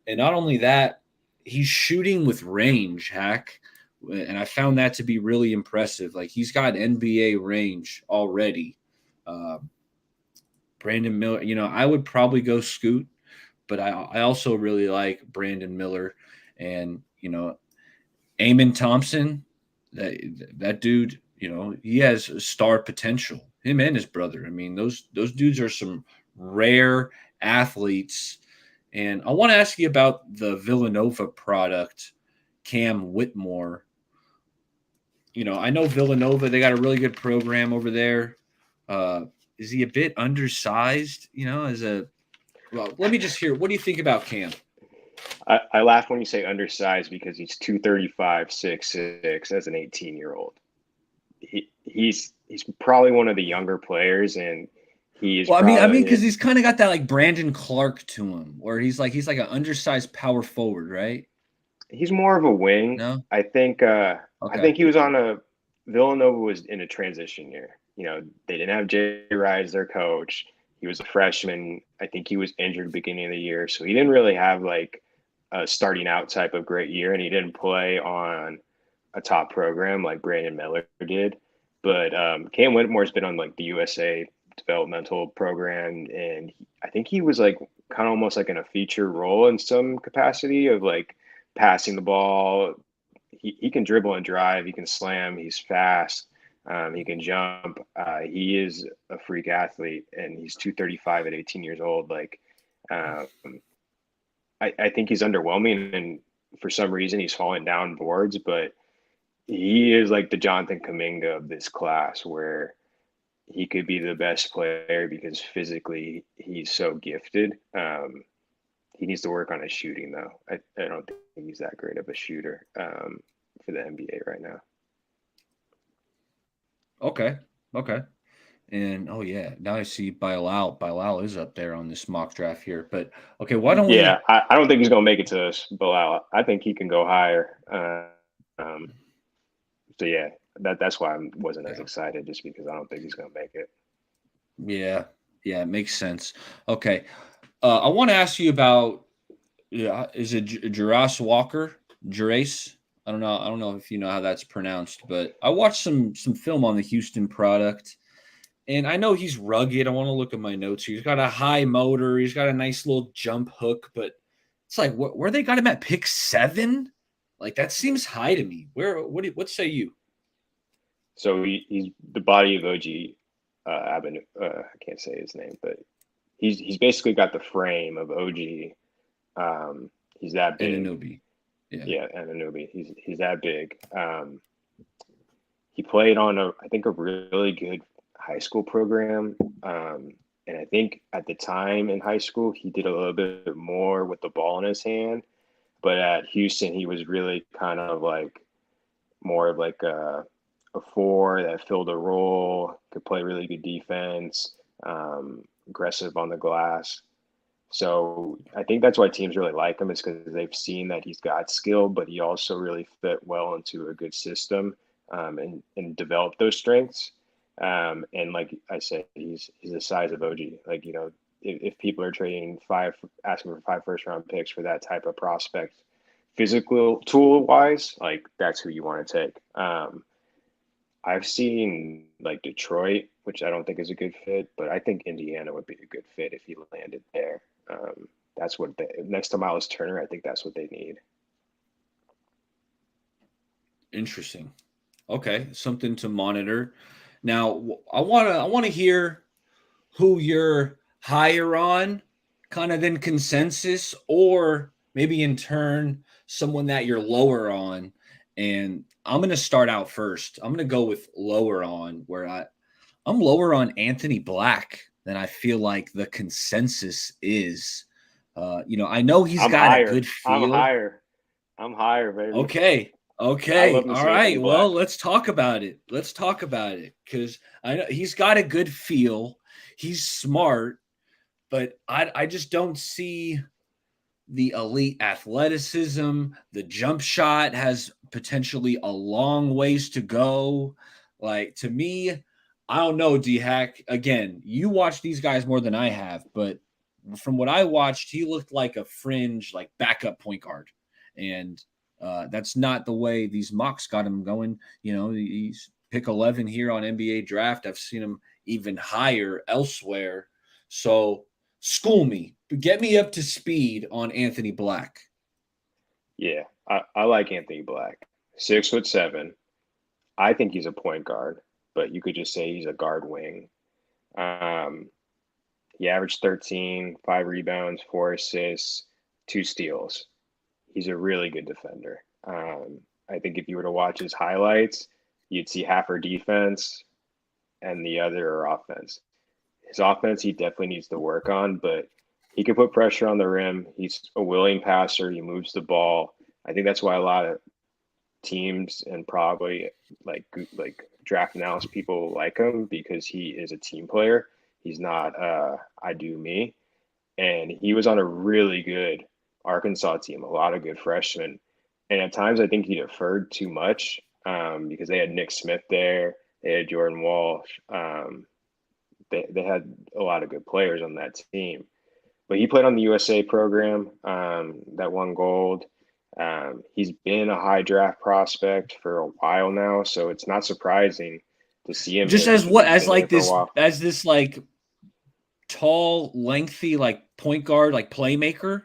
And not only that, he's shooting with range, Hack, And I found that to be really impressive. Like he's got NBA range already. Brandon Miller, I would probably go Scoot, but I also really like Brandon Miller and, Amon Thompson. That dude, he has star potential. Him and his brother. I mean, those dudes are some rare athletes. And I want to ask you about the Villanova product, Cam Whitmore. I know Villanova, they got a really good program over there. Is he a bit undersized, well, let me just hear, what do you think about Cam? I laugh when you say undersized because he's 235, 6'6" as an 18-year-old. He's probably one of the younger players, and he's well, I mean, because he's kind of got that like Brandon Clark to him, where he's like an undersized power forward, right? He's more of a wing. No, I think he was on a Villanova was in a transition year. They didn't have Jay Rice, their coach. He was a freshman. I think he was injured at the beginning of the year, so he didn't really have like a starting out type of great year, and he didn't play on a top program like Brandon Miller did. But Cam Whitmore's been on like the USA developmental program, and I think he was like kind of almost like in a feature role in some capacity of like passing the ball. He can dribble and drive. He can slam. He's fast. He can jump. He is a freak athlete, and he's 235 at 18 years old. Like, I think he's underwhelming, and for some reason he's falling down boards. But he is like the Jonathan Kuminga of this class, where he could be the best player because physically he's so gifted. He needs to work on his shooting, though. I don't think he's that great of a shooter for the NBA right now. Okay. And oh yeah, now I see Bilal. Bilal is up there on this mock draft here. But okay, why don't we? Yeah, I don't think he's gonna make it to us, Bilal. I think he can go higher. So yeah, that's why I wasn't as excited, just because I don't think he's gonna make it. Yeah, it makes sense. Okay, I want to ask you about. Is it Jarace Walker? Jarace? I don't know if you know how that's pronounced, but I watched some film on the Houston product, and I know he's rugged. I want to look at my notes here. He's got a high motor. He's got a nice little jump hook, but it's like where they got him at pick 7? Like that seems high to me. What say you? So he's the body of OG Avenue. I can't say his name, but he's basically got the frame of OG. He's that big. Anunoby. Yeah, Anunoby. He's that big. He played on I think a really good high school program. And I think at the time in high school, he did a little bit more with the ball in his hand. But at Houston, he was really kind of like more of like a 4 that filled a role, could play really good defense, aggressive on the glass. So I think that's why teams really like him, is because they've seen that he's got skill, but he also really fit well into a good system and developed those strengths. And like I said, he's the size of OG. Like, if people are trading asking for 5 first-round picks for that type of prospect, physical tool-wise, like that's who you want to take. I've seen like Detroit, which I don't think is a good fit, but I think Indiana would be a good fit if he landed there. That's what next to Myles Turner, I think that's what they need. Interesting. Okay, something to monitor. Now, I want to hear who you're higher on, kind of than consensus, or maybe in turn someone that you're lower on. And I'm going to start out first. I'm going to go with lower on, where I'm lower on Anthony Black than I feel like the consensus is. I know he's got a good feel. I'm higher, baby. Okay. All right. Well, let's talk about it. Because I know he's got a good feel. He's smart, but I just don't see the elite athleticism. The jump shot has potentially a long ways to go. Like, to me, I don't know, Dhack. Again, you watch these guys more than I have, but from what I watched, he looked like a fringe, like backup point guard. And That's not the way these mocks got him going. He's pick 11 here on NBA Draft. I've seen him even higher elsewhere. So school me, get me up to speed on Anthony Black. Yeah, I like Anthony Black. 6'7". I think he's a point guard, but you could just say he's a guard wing. Um, he averaged 13, 5 rebounds, 4 assists, 2 steals. He's a really good defender. I think if you were to watch his highlights, you'd see half our defense and the other are offense. His offense, he definitely needs to work on, but he can put pressure on the rim. He's a willing passer. He moves the ball. I think that's why a lot of teams and probably like draft analysis people like him because he is a team player. He's not I do me. And he was on a really good Arkansas team, a lot of good freshmen. And at times I think he deferred too much because they had Nick Smith there, they had Jordan Walsh. They had a lot of good players on that team. But he played on the USA program that won gold. He's been a high draft prospect for a while now, so it's not surprising to see him Just here as because what he's as been here like for a this while. as this like tall, lengthy, like point guard, like playmaker.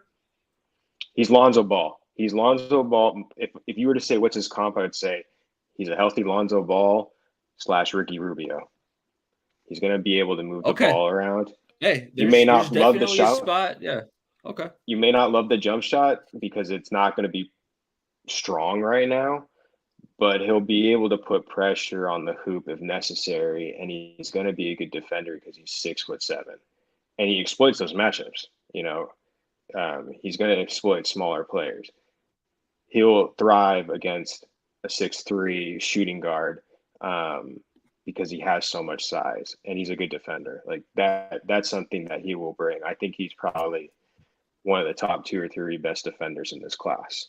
He's Lonzo Ball. He's Lonzo Ball. If you were to say what's his comp, I'd say he's a healthy Lonzo Ball / Ricky Rubio. He's going to be able to move the Okay. ball around. Hey, You may there's not love the definitely a shot. spot. Yeah. Okay. You may not love the jump shot because it's not going to be strong right now, but he'll be able to put pressure on the hoop if necessary, and he's going to be a good defender because he's 6'7", and he exploits those matchups. He's going to exploit smaller players. He'll thrive against a 6'3" shooting guard because he has so much size, and he's a good defender. Like that. That's something that he will bring. I think he's probably one of the top 2 or 3 best defenders in this class.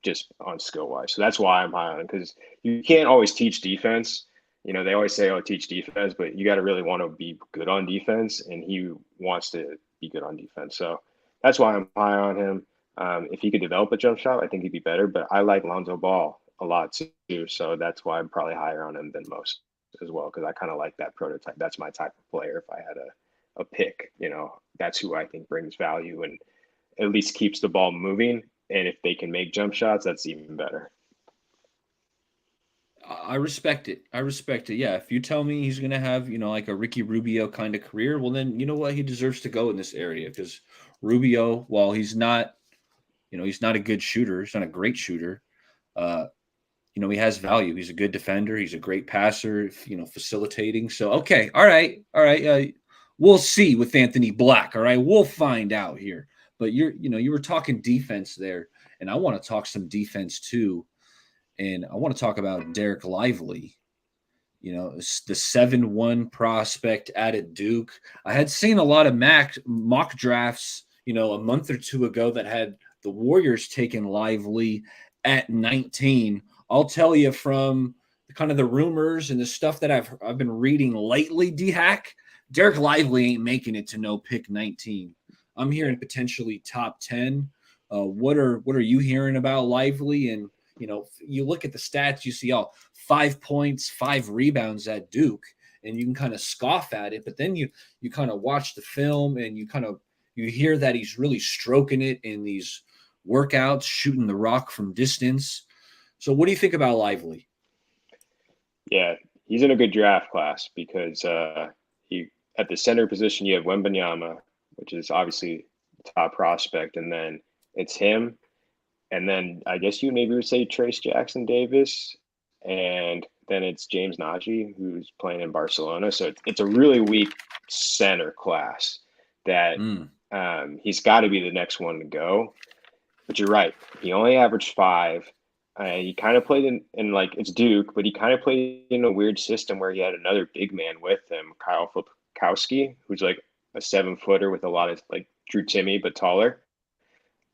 Just on skill wise. So that's why I'm high on him because you can't always teach defense. They always say, oh, teach defense, but you got to really want to be good on defense. And he wants to be good on defense. So that's why I'm high on him. If he could develop a jump shot, I think he'd be better. But I like Lonzo Ball a lot too. So that's why I'm probably higher on him than most as well because I kind of like that prototype. That's my type of player. If I had a pick, that's who I think brings value and at least keeps the ball moving. And if they can make jump shots, that's even better. I respect it. Yeah. If you tell me he's going to have, like a Ricky Rubio kind of career, well, then you know what? He deserves to go in this area because Rubio, while he's not, he's not a good shooter, he's not a great shooter. He has value. He's a good defender. He's a great passer, facilitating. So, okay. All right. We'll see with Anthony Black. All right. We'll find out here. But you were talking defense there, and I want to talk some defense too. And I want to talk about Derek Lively, the 7-1 prospect at Duke. I had seen a lot of mock drafts, a month or two ago that had the Warriors taking Lively at 19. I'll tell you from kind of the rumors and the stuff that I've been reading lately, Dhack, Derek Lively ain't making it to no pick 19. I'm hearing potentially top 10. What are you hearing about Lively? And you look at the stats, you see 5 points, 5 rebounds at Duke, and you can kind of scoff at it. But then you kind of watch the film and you hear that he's really stroking it in these workouts, shooting the rock from distance. So what do you think about Lively? Yeah, he's in a good draft class because he at the center position you have Wembanyama, which is obviously top prospect, and then it's him, and then I guess you maybe would say Trace Jackson Davis, and then it's James Najee who's playing in Barcelona. So it's a really weak center class that he's got to be the next one to go. But you're right, he only averaged 5. He kind of played in like it's Duke, but he kind of played in a weird system where he had another big man with him, Kyle Filipkowski, who's like a 7-footer with a lot of like Drew Timme, but taller.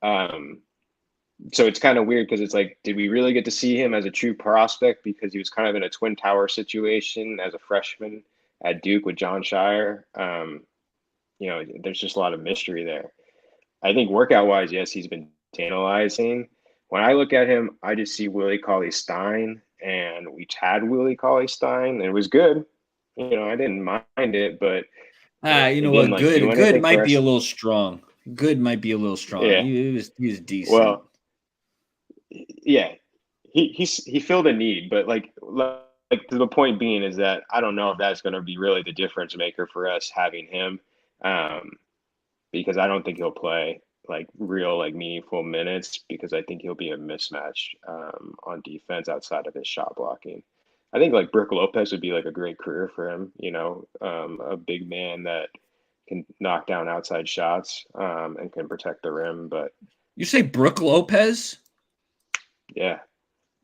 So it's kind of weird because it's like, did we really get to see him as a true prospect because he was kind of in a twin tower situation as a freshman at Duke with John Shire? There's just a lot of mystery there. I think workout wise, yes, he's been tantalizing, when I look at him, I just see Willie Cauley-Stein, and we had Willie Cauley-Stein, and it was good. I didn't mind it, but You know it didn't what? like do Good anything for might be us. a little strong. Good might be a little strong. Yeah. He was decent. Well, yeah, he filled a need, but like the point being is that I don't know if that's going to be really the difference maker for us having him, um, because I don't think he'll play like real like meaningful minutes because I think he'll be a mismatch on defense outside of his shot blocking. I think like Brook Lopez would be like a great career for him. A big man that can knock down outside shots and can protect the rim. But You say Brook Lopez? yeah,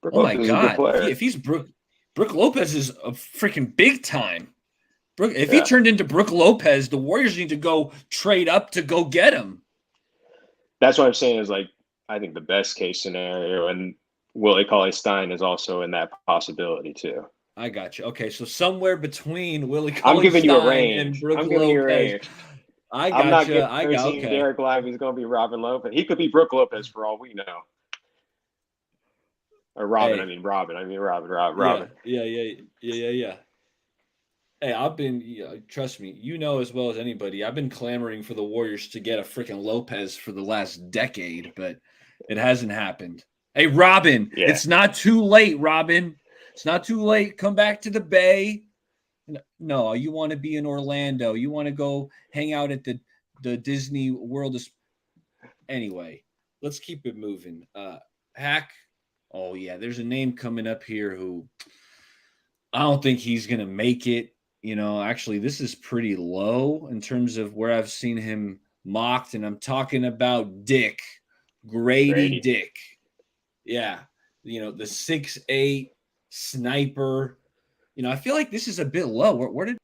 Brook Oh my Lopez is a good God! player. If he's Brook Lopez is a freaking big time. If he Yeah. turned into Brook Lopez, the Warriors need to go trade up to go get him. That's what I'm saying is like I think the best case scenario, and Willie Cauley-Stein is also in that possibility too. I got you. Okay, so somewhere between Willie I'm giving you a Cauley-Stein and range. Brook I'm giving you a Lopez. range. I I'm got not you. I got guaranteeing okay. Derek Lively's going to be Robin Lopez. He could be Brook Lopez for all we know. Or Robin. Hey, I mean Robin. yeah, Robin. yeah. Hey, I've been, trust me, you know as well as anybody, I've been clamoring for the Warriors to get a freaking Lopez for the last decade, but it hasn't happened. Hey, Robin, Yeah. it's not too late, Robin. It's not too late. Come back to the Bay. No, you want to be in Orlando. You want to go hang out at the Disney World. Anyway, let's keep it moving. Hack. Oh, yeah, there's a name coming up here who I don't think he's going to make it. Actually, this is pretty low in terms of where I've seen him mocked, and I'm talking about Dick, Grady Grady. Dick. Yeah, the 6'8" sniper. I feel like this is a bit low. Where did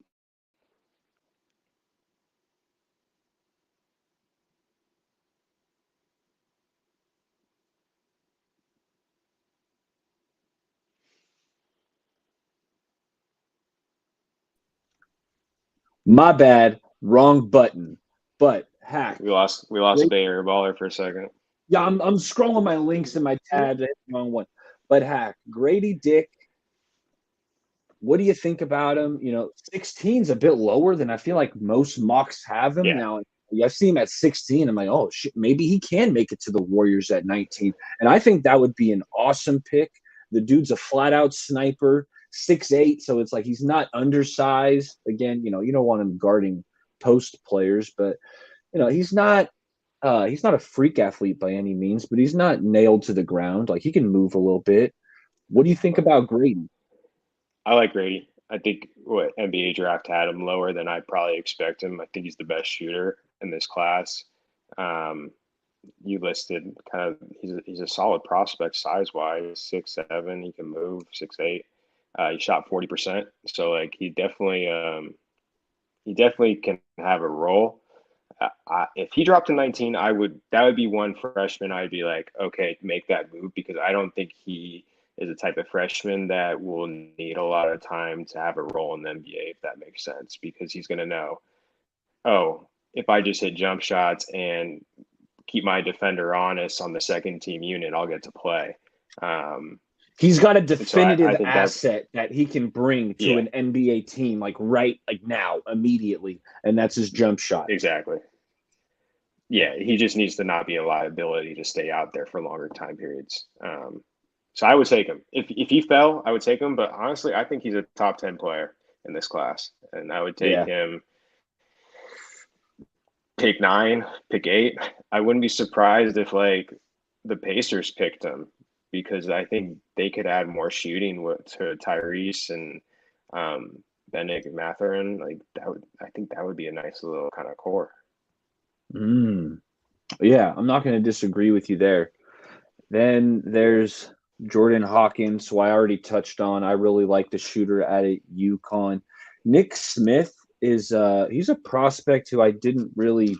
My bad, wrong button. But Hack. We lost a Bay Area baller for a second. Yeah, I'm scrolling my links in my tabs. I hit the wrong one. But Hack, Grady Dick. What do you think about him? 16 is a bit lower than I feel like most mocks have him. Yeah. Now, I see him at 16. I'm like, oh shit, maybe he can make it to the Warriors at 19. And I think that would be an awesome pick. The dude's a flat out sniper, 6'8", so it's like he's not undersized. Again, you don't want him guarding post players, but he's not a freak athlete by any means, but he's not nailed to the ground. Like he can move a little bit. What do you think about Grady? I like Grady. I think what NBA draft had him lower than I probably expect him. I think he's the best shooter in this class. You listed kind of he's a solid prospect size wise, 6'7". He can move 6'8". He shot 40%, so like he definitely can have a role. If he dropped to 19, that would be one freshman I'd be like, okay, make that move because I don't think he is a type of freshman that will need a lot of time to have a role in the NBA, if that makes sense, because he's going to know, oh, if I just hit jump shots and keep my defender honest on the second team unit, I'll get to play. He's got a definitive I think asset that he can bring to an NBA team, like now, immediately, and that's his jump shot. Exactly. Yeah, he just needs to not be a liability to stay out there for longer time periods. So I would take him. If he fell, I would take him. But honestly, I think he's a top 10 player in this class, and I would take him. Pick 9, pick 8. I wouldn't be surprised if like the Pacers picked him because I think they could add more shooting to Tyrese and Bennett and Mathurin. Like I think that would be a nice little kind of core. Yeah, I'm not going to disagree with you there. Then there's Jordan Hawkins, who I already touched on. I really like the shooter at UConn. Nick Smith is he's a prospect who I didn't really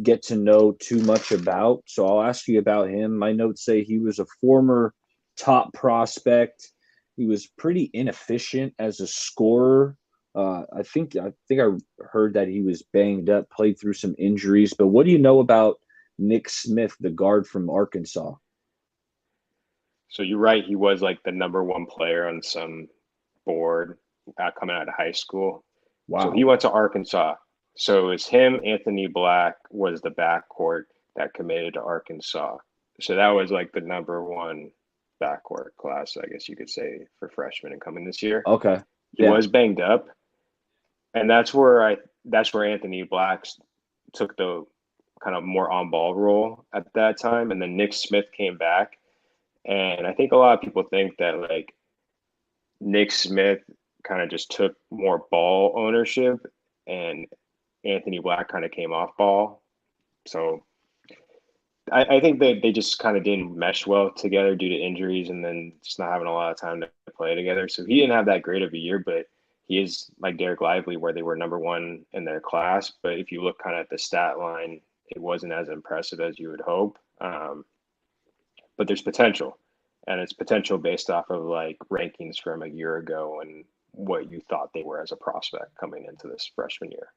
get to know too much about. So I'll ask you about him. My notes say he was a former top prospect. He was pretty inefficient as a scorer. I think I heard that he was banged up, played through some injuries. But what do you know about Nick Smith, the guard from Arkansas? So you're right. He was like the number one player on some board coming out of high school. So Wow. he went to Arkansas. So it's him, Anthony Black was the backcourt that committed to Arkansas. So that was like the number one backcourt class, I guess you could say, for freshmen coming this year. Okay. He Yeah. was banged up, and that's where Anthony Black took the kind of more on ball role at that time, and then Nick Smith came back, and I think a lot of people think that like Nick Smith kind of just took more ball ownership, and Anthony Black kind of came off ball. So I think they just kind of didn't mesh well together due to injuries and then just not having a lot of time to play together. So he didn't have that great of a year, but he is like Derek Lively, where they were number one in their class. But if you look kind of at the stat line, it wasn't as impressive as you would hope. But there's potential, and it's potential based off of like rankings from a year ago and what you thought they were as a prospect coming into this freshman year.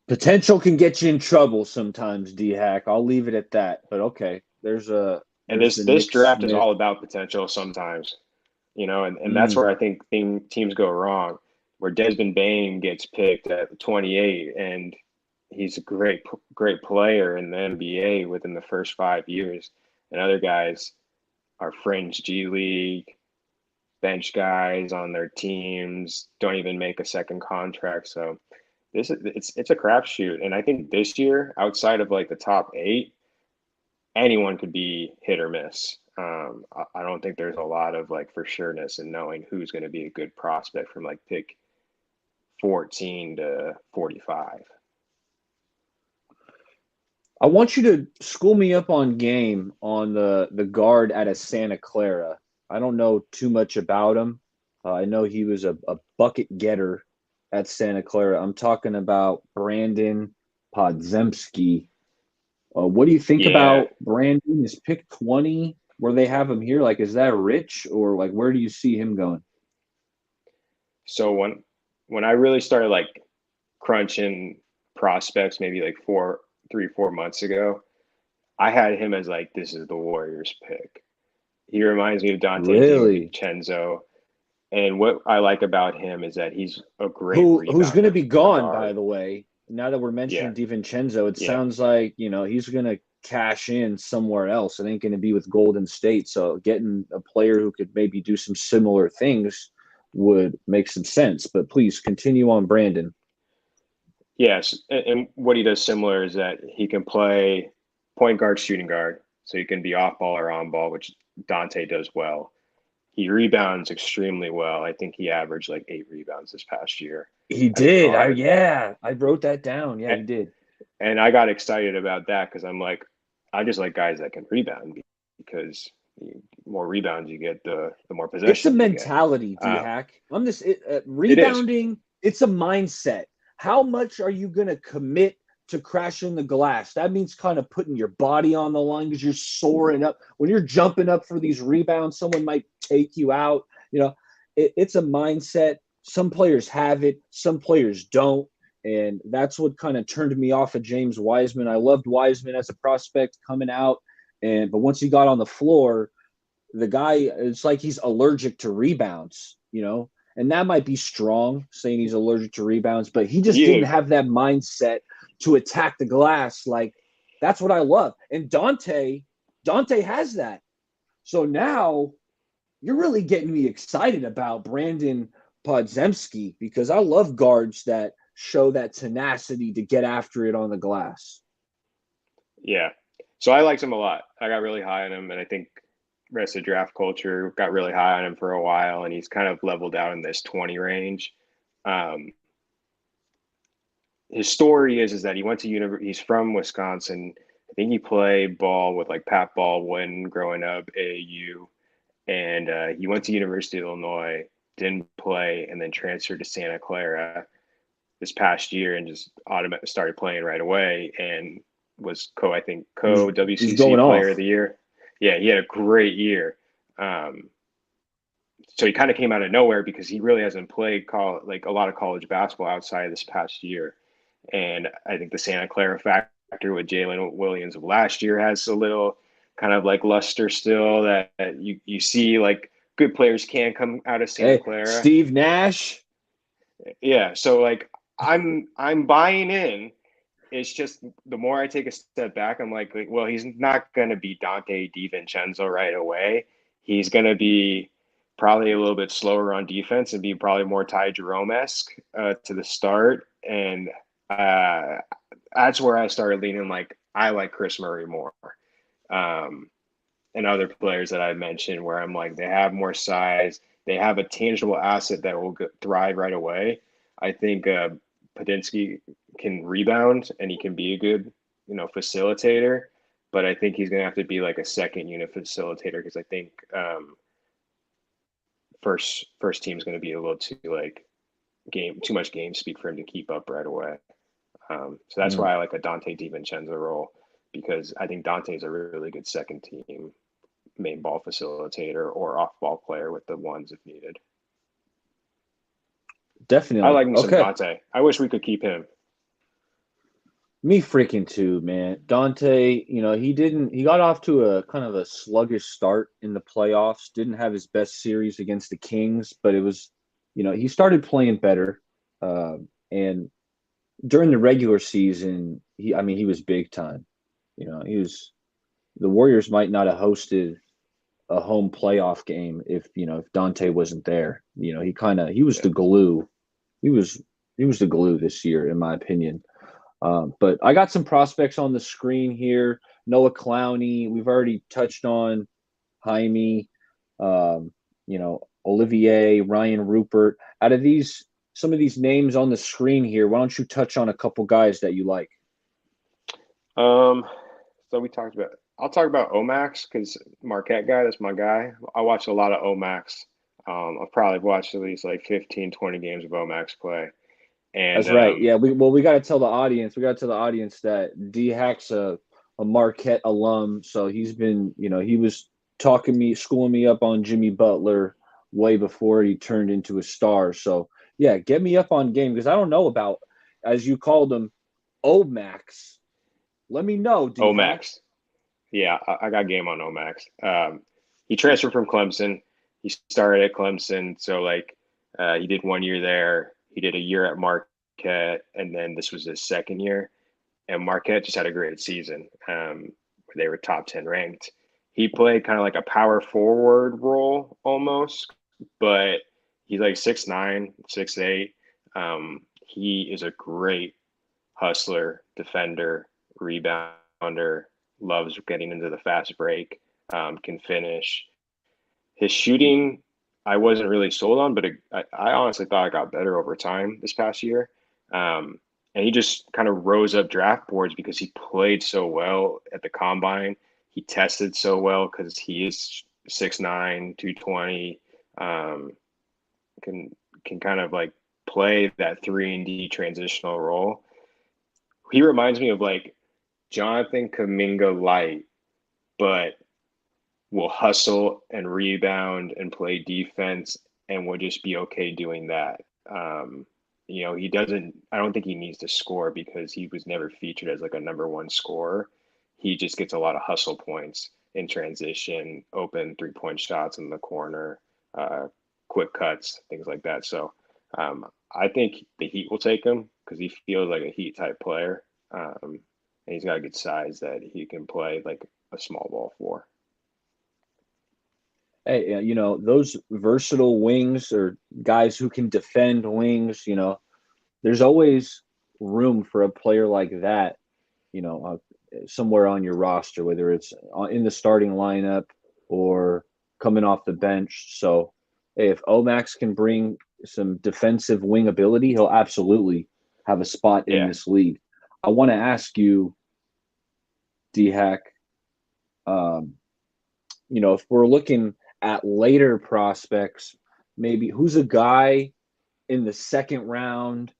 Potential can get you in trouble sometimes, Dhack. I'll leave it at that. But okay, And there's this draft Smith. is all about potential sometimes, and that's where I think teams go wrong, where Desmond Bane gets picked at 28, and he's a great player in the NBA within the first 5 years, and other guys are fringe G League bench guys on their teams, don't even make a second contract. So it's a crapshoot, and I think this year, outside of like the top 8, anyone could be hit or miss. I don't think there's a lot of like for sureness in knowing who's going to be a good prospect from like pick 14 to 45. I want you to school me up on game on the guard out of Santa Clara. I don't know too much about him. I know he was a bucket getter at Santa Clara. I'm talking about Brandon Podziemski. What do you think about Brandon? Is pick 20 where they have him here? Like, is that rich, or like where do you see him going? So when I really started like crunching prospects, maybe like 4 months ago, I had him as like, this is the Warriors pick. He reminds me of Dante DiVincenzo. And what I like about him is that he's a great who's going to be gone, guard. by the way. Now that we're mentioning DiVincenzo, it sounds like, he's going to cash in somewhere else. It ain't going to be with Golden State. So getting a player who could maybe do some similar things would make some sense. But please continue on Brandon. Yes, and what he does similar is that he can play point guard, shooting guard. So he can be off ball or on ball, which Dante does well. He rebounds extremely well. I think he averaged like 8 rebounds this past year. He did. I wrote that down. Yeah, he did. And I got excited about that because I just like guys that can rebound, because the more rebounds you get, the more possession. It's a mentality, Dhack. Rebounding. It's a mindset. How much are you going to commit to crashing the glass? That means kind of putting your body on the line because you're soaring up. When you're jumping up for these rebounds, someone might take you out. It's a mindset. Some players have it, some players don't. And that's what kind of turned me off of James Wiseman. I loved Wiseman as a prospect coming out. But once he got on the floor, the guy, it's like he's allergic to rebounds, And that might be strong, saying he's allergic to rebounds, but he just didn't have that mindset to attack the glass. Like, that's what I love. And Dante has that. So now you're really getting me excited about Brandon Podziemski, because I love guards that show that tenacity to get after it on the glass. Yeah. So I liked him a lot. I got really high on him, and I think rest of draft culture got really high on him for a while, and he's kind of leveled out in this 20 range. His story is that he went to he's from Wisconsin. I think he played ball with like Pat Baldwin growing up, AAU, and he went to University of Illinois, didn't play, and then transferred to Santa Clara this past year and just started playing right away, and was WCC player of the year. Yeah, he had a great year. So he kind of came out of nowhere because he really hasn't played a lot of college basketball outside of this past year. And I think the Santa Clara factor with Jalen Williams of last year has a little kind of like luster still that you see like good players can come out of Santa Clara. Steve Nash. Yeah, so like I'm buying in. It's just the more I take a step back, I'm like, well, he's not going to be Dante DiVincenzo right away. He's going to be probably a little bit slower on defense and be probably more Ty Jerome-esque to the start. And that's where I started leaning like I like Chris Murray more. And other players that I mentioned where I'm like, they have more size. They have a tangible asset that will thrive right away. I think Podziemski can rebound and he can be a good, facilitator. But I think he's going to have to be like a second unit facilitator because I think first team is going to be a little too too much game speed for him to keep up right away. So that's why I like a Dante DiVincenzo role because I think Dante's a really good second team main ball facilitator or off ball player with the ones if needed. Definitely. I like me some Dante. I wish we could keep him. Me freaking too, man. Dante, he got off to a kind of a sluggish start in the playoffs, didn't have his best series against the Kings, but it was, he started playing better. And during the regular season, he was big time. The Warriors might not have hosted a home playoff game if Dante wasn't there. He was the glue. He was the glue this year, in my opinion. But I got some prospects on the screen here. Noah Clowney. We've already touched on Jaime. Olivier, Ryan Rupert. Out of some of these names on the screen here, why don't you touch on a couple guys that you like? So I'll talk about Omax because Marquette guy, that's my guy. I watch a lot of Omax. I've probably watched at least like 15, 20 games of Omax play. And that's right. Yeah, we got to tell the audience. We got to tell the audience that Dhack's a Marquette alum. So he's been, he was schooling me up on Jimmy Butler way before he turned into a star. So yeah, get me up on game because I don't know about, as you called him, Omax. Let me know. Omax. Yeah, I got game on Omax. He transferred from Clemson. He started at Clemson. So he did 1 year there. He did a year at Marquette, and then this was his second year. And Marquette just had a great season. They were top 10 ranked. He played kind of like a power forward role almost, but he's like 6'9", 6'8". He is a great hustler, defender, rebounder, loves getting into the fast break, can finish. His shooting, I wasn't really sold on, but I honestly thought it got better over time this past year. And he just kind of rose up draft boards because he played so well at the combine. He tested so well because he is 6'9", 220, can kind of like play that 3-and-D transitional role. He reminds me of like Jonathan Kuminga light, but will hustle and rebound and play defense and will just be okay doing that. I don't think he needs to score because he was never featured as like a number one scorer. He just gets a lot of hustle points in transition, open 3-point shots in the corner, quick cuts, things like that. So I think the Heat will take him because he feels like a Heat type player. And he's got a good size that he can play like a small ball for. Hey, those versatile wings or guys who can defend wings, there's always room for a player like that, somewhere on your roster, whether it's in the starting lineup or coming off the bench. So if Omax can bring some defensive wing ability, he'll absolutely have a spot in this league. I want to ask you, Dhack, if we're looking at later prospects, maybe who's a guy in the second round,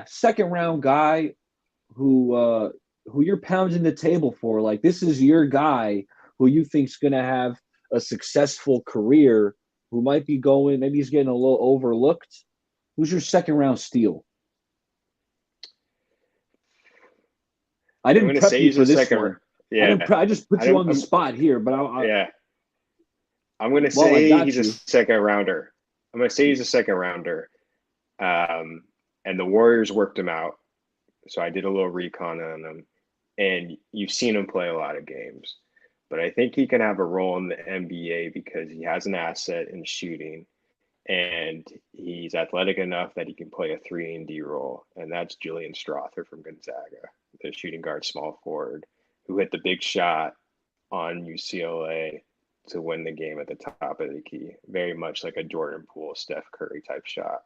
second round guy who you're pounding the table for, like this is your guy who you think's going to have a successful career, who might be maybe he's getting a little overlooked. Who's your second round steal? I didn't prep you for this one. Yeah. I just put I you don't, on the spot here, but yeah. I'm going to well, I say got he's a you. second rounder. I'm going to say he's a second rounder. And the Warriors worked him out. So I did a little recon on him. And you've seen him play a lot of games. But I think he can have a role in the NBA because he has an asset in shooting. And he's athletic enough that he can play a 3-and-D role. And that's Julian Strother from Gonzaga, the shooting guard small forward, who hit the big shot on UCLA to win the game at the top of the key. Very much like a Jordan Poole, Steph Curry type shot.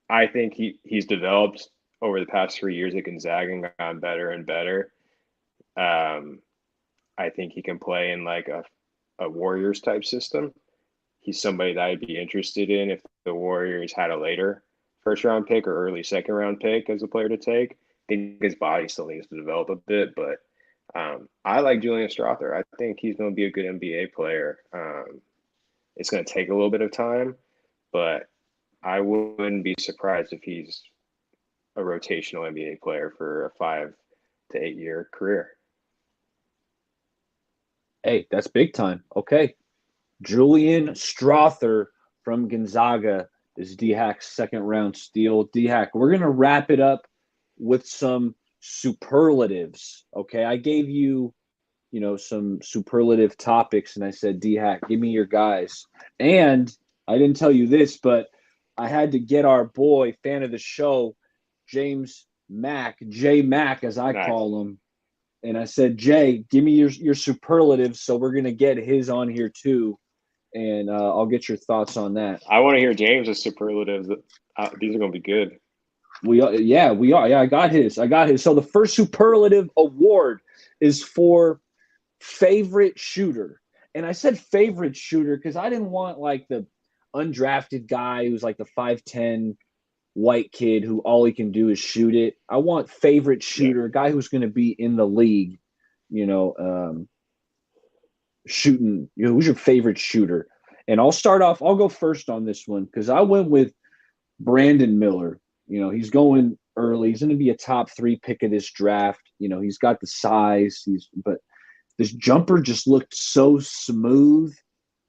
I think he's developed over the past 3 years at Gonzaga and gotten better and better. I think he can play in like a Warriors type system. He's somebody that I'd be interested in if the Warriors had a later first round pick or early second round pick as a player to take. I think his body still needs to develop a bit, but I like Julian Strother. I think he's going to be a good NBA player. It's going to take a little bit of time, but I wouldn't be surprised if he's a rotational NBA player for a 5 to 8 year career. Hey, that's big time. Okay. Julian Strother from Gonzaga is Dhack's second round steal. Dhack, we're going to wrap it up with some superlatives. Okay. I gave you, some superlative topics, and I said, Dhack, give me your guys. And I didn't tell you this, but I had to get our boy, fan of the show, James Mack, J Mack, as I call him. And I said, Jay, give me your superlatives. So we're going to get his on here too. And I'll get your thoughts on that. I want to hear James's superlatives. These are going to be good. We are. Yeah, I got his. So the first superlative award is for favorite shooter. And I said favorite shooter because I didn't want like the undrafted guy who's like the 5'10" white kid who all he can do is shoot it. I want favorite shooter, guy who's going to be in the league, shooting. Who's your favorite shooter? And I'll go first on this one because I went with Brandon Miller. He's going early. He's going to be a top 3 pick of this draft. He's got the size. But this jumper just looked so smooth,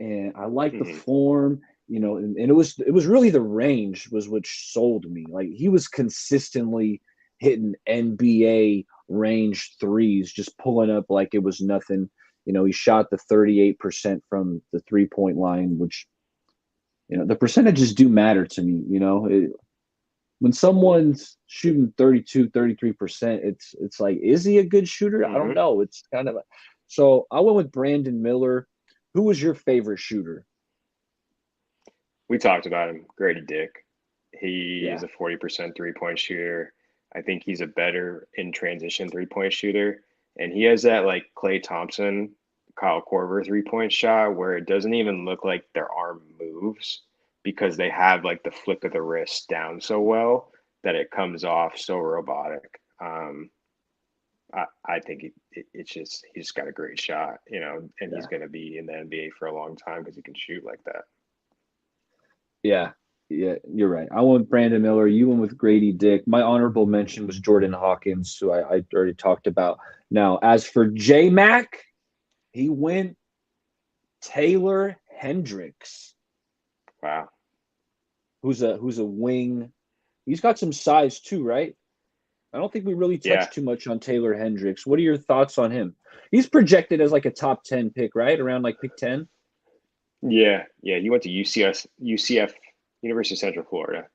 and I like the form. And it was really the range was what sold me. Like he was consistently hitting NBA range threes, just pulling up like it was nothing. He shot the 38% from the 3-point line, which, the percentages do matter to me. When someone's shooting 32, 33%, it's like, is he a good shooter? I don't know. It's kind of so I went with Brandon Miller. Who was your favorite shooter? We talked about him, Grady Dick. He is a 40% 3-point shooter. I think he's a better in transition 3-point shooter. And he has that like Klay Thompson, Kyle Korver 3-point shot where it doesn't even look like their arm moves because they have like the flick of the wrist down so well that it comes off so robotic. I think he's just got a great shot, and he's going to be in the NBA for a long time because he can shoot like that. Yeah, you're right. I went with Brandon Miller. You went with Grady Dick. My honorable mention was Jordan Hawkins, who I already talked about. Now, as for J Mac, he went Taylor Hendricks. Wow. Who's a wing. He's got some size too, right? I don't think we really touched too much on Taylor Hendricks. What are your thoughts on him? He's projected as like a top 10 pick, right? Around like pick 10. Yeah. He went to UCF, University of Central Florida,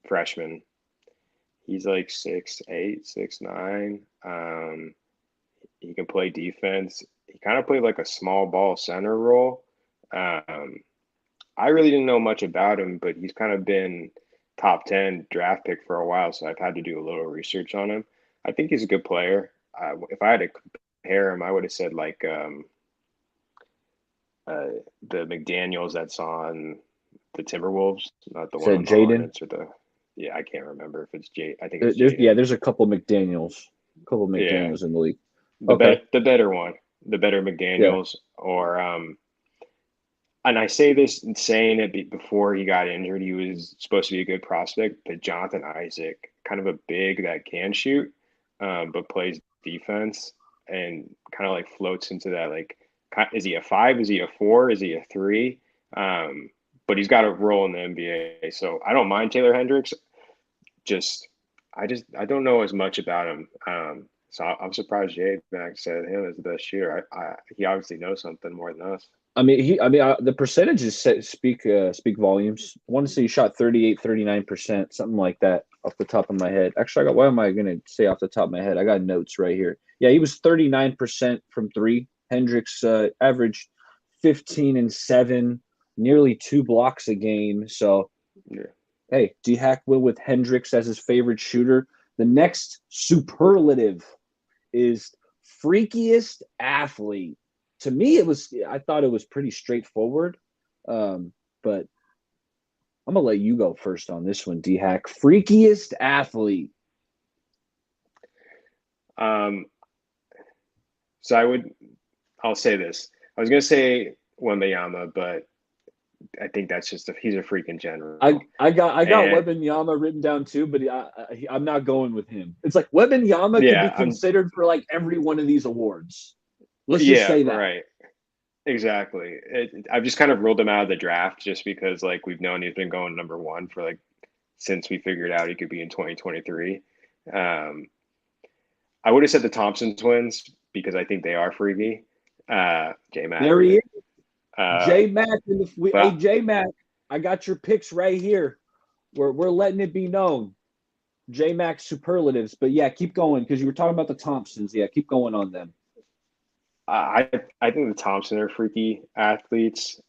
freshman. He's like 6'8", 6'9". He can play defense. He kind of played like a small ball center role. I really didn't know much about him, but he's kind of been top 10 draft pick for a while, so I've had to do a little research on him. I think he's a good player. If I had to compare him, I would have said like the McDaniels that's on the Timberwolves, not the one on the Hornets or the. Yeah, I can't remember if it's Jay. I think it's Jaden. There's a couple McDaniels in the league. The better one, the better McDaniels, or and I say this and saying it before he got injured, he was supposed to be a good prospect, but Jonathan Isaac, kind of a big that can shoot. but plays defense and kind of like floats into that. Like, is he a 5? Is he a 4? Is he a 3? But he's got a role in the NBA. So I don't mind Taylor Hendricks. I don't know as much about him. So I'm surprised Jay Mack said him as the best shooter. He obviously knows something more than us. The percentages speak volumes. I want to say he shot 39%, something like that off the top of my head. Actually, what am I going to say off the top of my head? I got notes right here. Yeah, he was 39% from three. Hendricks averaged 15 and 7, nearly 2 blocks a game. So, yeah. Hey, Dhack will with Hendricks as his favorite shooter. The next superlative is freakiest athlete. To me, I thought it was pretty straightforward, but I'm gonna let you go first on this one, Dhack. Freakiest athlete. So I'll say this. I was gonna say Wembanyama, but I think that's he's a freak in general. I got Wembanyama written down too, but I'm not going with him. It's like Wembanyama could be considered for like every one of these awards. Let's just say that. Right. Exactly. I've just kind of ruled him out of the draft just because like we've known he's been going number 1 for like since we figured out he could be in 2023. I would have said the Thompson twins because I think they are freaky. J-Mac. There he is. J-Mac. Hey, J-Mac, I got your picks right here. We're letting it be known. J-Mac superlatives. But yeah, keep going because you were talking about the Thompsons. Yeah, keep going on them. I think the Thompson are freaky athletes.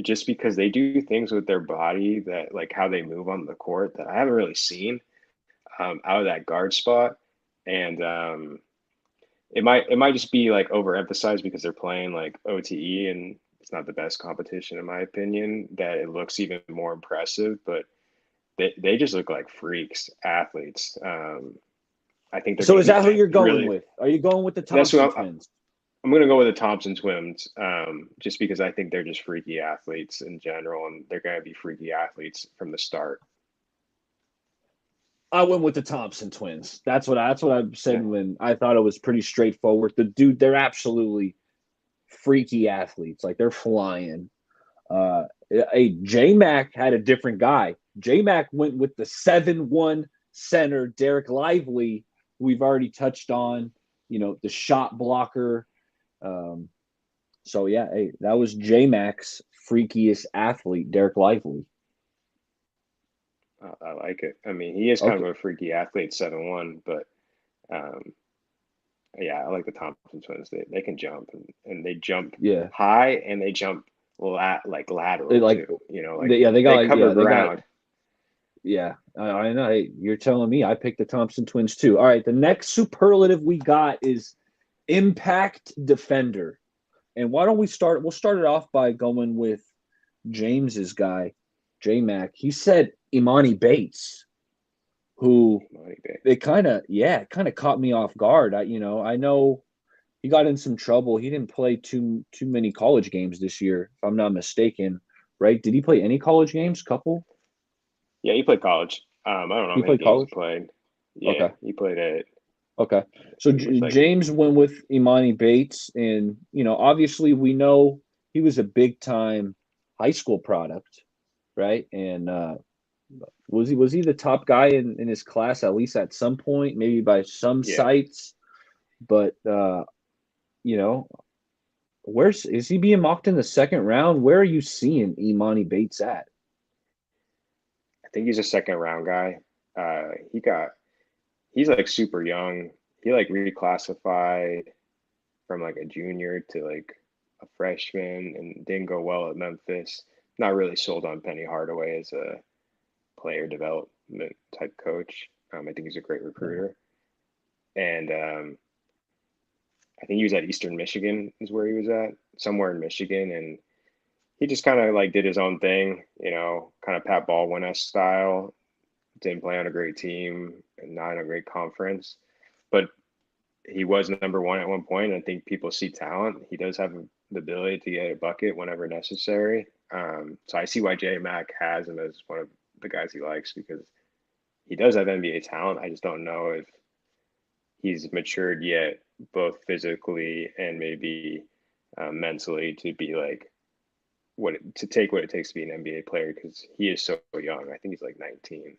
Just because they do things with their body that like how they move on the court that I haven't really seen out of that guard spot. And it might just be like overemphasized because they're playing like OTE and it's not the best competition in my opinion, that it looks even more impressive, but they just look like freaks athletes. I think they're so. Is that who you're going with? Are you going with the Thompson twins? I'm going to go with the Thompson twins, just because I think they're just freaky athletes in general, and they're going to be freaky athletes from the start. I went with the Thompson twins. That's what I said when I thought it was pretty straightforward. They're absolutely freaky athletes. Like they're flying. J-Mac had a different guy. J-Mac went with the 7'1" center, Derek Lively, who we've already touched on, the shot blocker. So yeah, that was J-Mac's freakiest athlete, Derek Lively. I like it. I mean, he is kind of a freaky athlete, 7'1", but yeah, I like the Thompson twins. They can jump and they jump high and they jump lateral too. They cover ground. I know. Hey, you're telling me I picked the Thompson twins too. All right, the next superlative we got is impact defender. And why don't we start? We'll start it off by going with James's guy, J-Mac. He said Imani Bates, who they kind of caught me off guard. I know he got in some trouble. He didn't play too many college games this year, if I'm not mistaken. Right? Did he play any college games? Couple? Yeah, he played college. I don't know. He played college. Yeah, okay. He played it. Okay. So James went with Imani Bates, and obviously we know he was a big time high school product, right? And was he the top guy in his class at least at some point, maybe by some sites? But where is he being mocked in the second round? Where are you seeing Imani Bates at? I think he's a second round guy. He's like super young. He like reclassified from like a junior to like a freshman and didn't go well at Memphis. Not really sold on Penny Hardaway as a player development type coach. I think he's a great recruiter. And I think he was at Eastern Michigan is where he was at, somewhere in Michigan. And he just kind of like did his own thing, kind of Pat Baldwin-esque style. Didn't play on a great team and not in a great conference, but he was number 1 at one point. I think people see talent. He does have the ability to get a bucket whenever necessary. So I see why J-Mac has him as one of the guys he likes because he does have NBA talent. I just don't know if he's matured yet, both physically and maybe mentally, to be like to take what it takes to be an NBA player, because he is so young. I think he's like 19.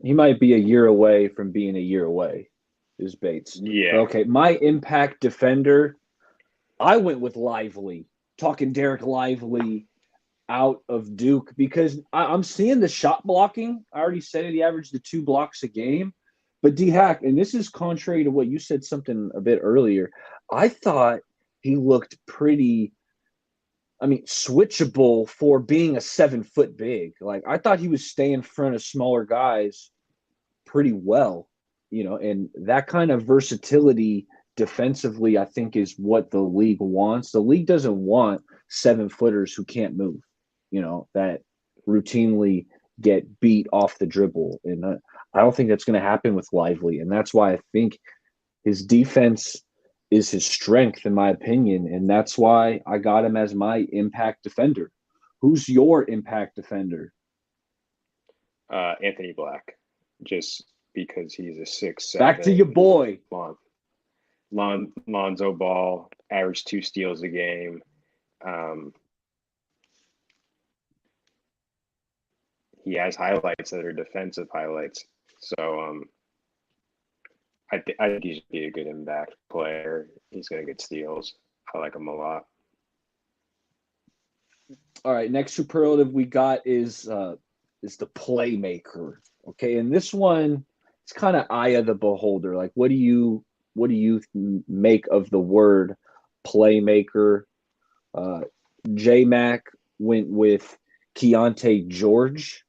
He might be a year away from being a year away, is Bates. Yeah. But okay, my impact defender, I went with Lively, talking Derek Lively out of Duke, because I'm seeing the shot blocking. I already said it. He averaged the 2 blocks a game. But Dhack, and this is contrary to what you said something a bit earlier, I thought he looked pretty, switchable for being a 7-foot big. Like, I thought he was staying in front of smaller guys pretty well, and that kind of versatility defensively, I think, is what the league wants. The league doesn't want 7-footers who can't move, that routinely get beat off the dribble. And I don't think that's going to happen with Lively. And that's why I think his defense is his strength, in my opinion. And that's why I got him as my impact defender. Who's your impact defender? Anthony Black, just because he's a 6'7". Back to your boy. Lonzo Ball, averaged 2 steals a game. He has highlights that are defensive highlights. So I think he should be a good impact player. He's going to get steals. I like him a lot. All right, next superlative we got is the playmaker. Okay, and this one, it's kind of eye of the beholder. Like, what do you make of the word playmaker? J-Mac went with Keontae George,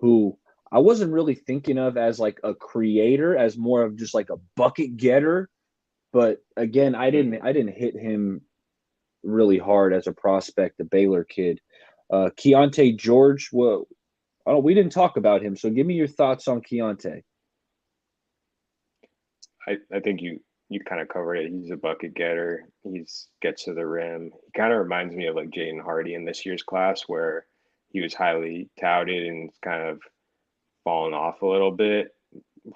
who I wasn't really thinking of as like a creator, as more of just like a bucket getter. But again, I didn't hit him really hard as a prospect, the Baylor kid. Keontae George, we didn't talk about him, so give me your thoughts on Keontae. I think you kind of covered it. He's a bucket getter. He gets to the rim. He kind of reminds me of like Jaden Hardy in this year's class, where he was highly touted and kind of fallen off a little bit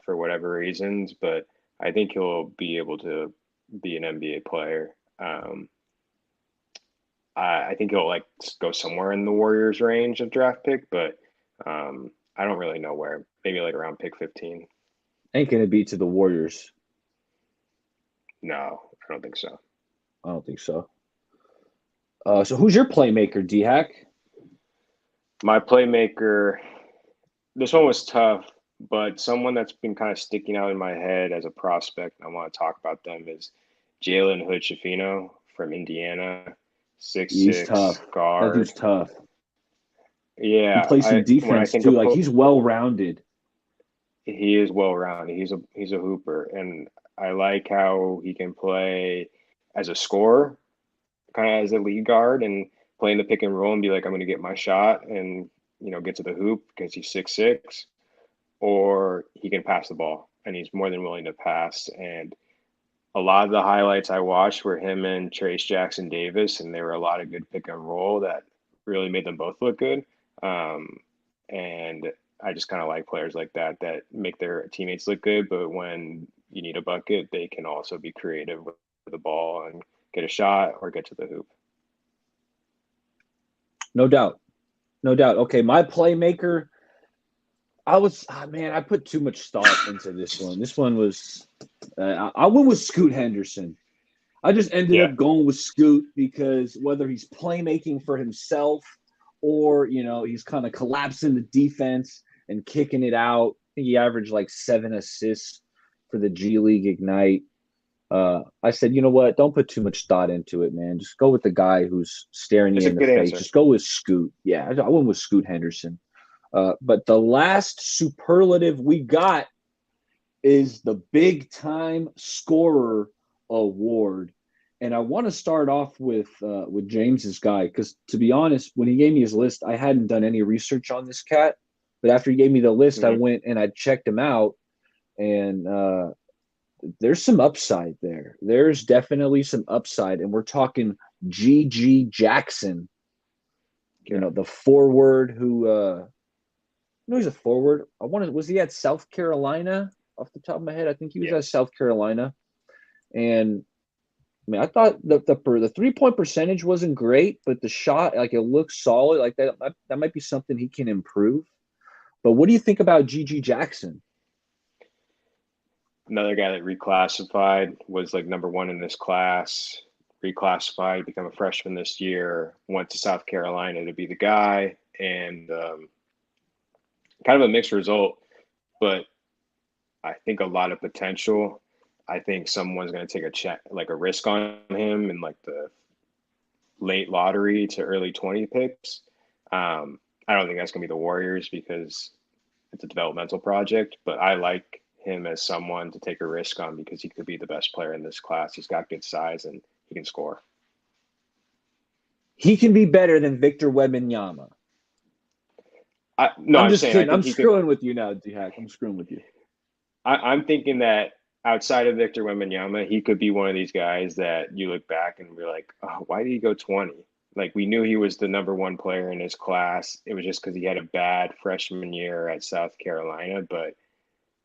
for whatever reasons. But I think he'll be able to be an NBA player. I think he'll like go somewhere in the Warriors range of draft pick, but I don't really know where. Maybe like around pick 15. Ain't gonna be to the Warriors. No, I don't think so. I don't think so. So who's your playmaker, Dhack? My playmaker, this one was tough, but someone that's been kind of sticking out in my head as a prospect, and I want to talk about them, is Jalen Hood-Schifino from Indiana. 6'6" guard. That dude's tough. Yeah. He plays some defense too. Like, he's well-rounded. He is well-rounded. He's a hooper, and I like how he can play as a scorer, kind of as a lead guard, and play in the pick and roll and be like, I'm going to get my shot and, get to the hoop because he's 6'6", or he can pass the ball, and he's more than willing to pass. And a lot of the highlights I watched were him and Trace Jackson Davis, and there were a lot of good pick and roll that really made them both look good. And I just kind of like players like that make their teammates look good, but when you need a bucket, they can also be creative with the ball and get a shot or get to the hoop. No doubt. Okay, my playmaker, I put too much thought into this one. This one was, I went with Scoot Henderson. I just ended up going with Scoot because whether he's playmaking for himself or, he's kind of collapsing the defense and kicking it out. I think he averaged like 7 assists for the G League Ignite. I said, you know what? Don't put too much thought into it, man. Just go with the guy who's staring you in the face. Answer. Just go with Scoot. Yeah, I went with Scoot Henderson. But the last superlative we got is the Big Time Scorer Award. And I want to start off with James's guy, because to be honest, when he gave me his list, I hadn't done any research on this cat. But after he gave me the list, I went and I checked him out, and there's some upside there. There's definitely some upside, and we're talking G.G. Jackson, the forward who he's a forward. Was he at South Carolina? off the top of my head. I think he was Yeah. at South Carolina. And I mean, I thought the 3-point percentage wasn't great, but the shot, like, it looks solid. Like that might be something he can improve. But what do you think about G.G. Jackson? Another guy that reclassified, was like number one in this class, reclassified, become a freshman this year, went to South Carolina to be the guy, and kind of a mixed result, but I think a lot of potential. I think someone's going to take a risk on him in like the late lottery to early 20 picks. I don't think that's going to be the Warriors because it's a developmental project, but I like him as someone to take a risk on because he could be the best player in this class. He's got good size and he can score. He can be better than Victor Wembanyama. No, I'm just saying, kidding. I'm screwing with you now, Dhack. I'm screwing with you. I'm thinking that outside of Victor Wembanyama, he could be one of these guys that you look back and we're like, oh, why did he go 20? Like, we knew he was the number one player in his class. It was just because he had a bad freshman year at South Carolina, but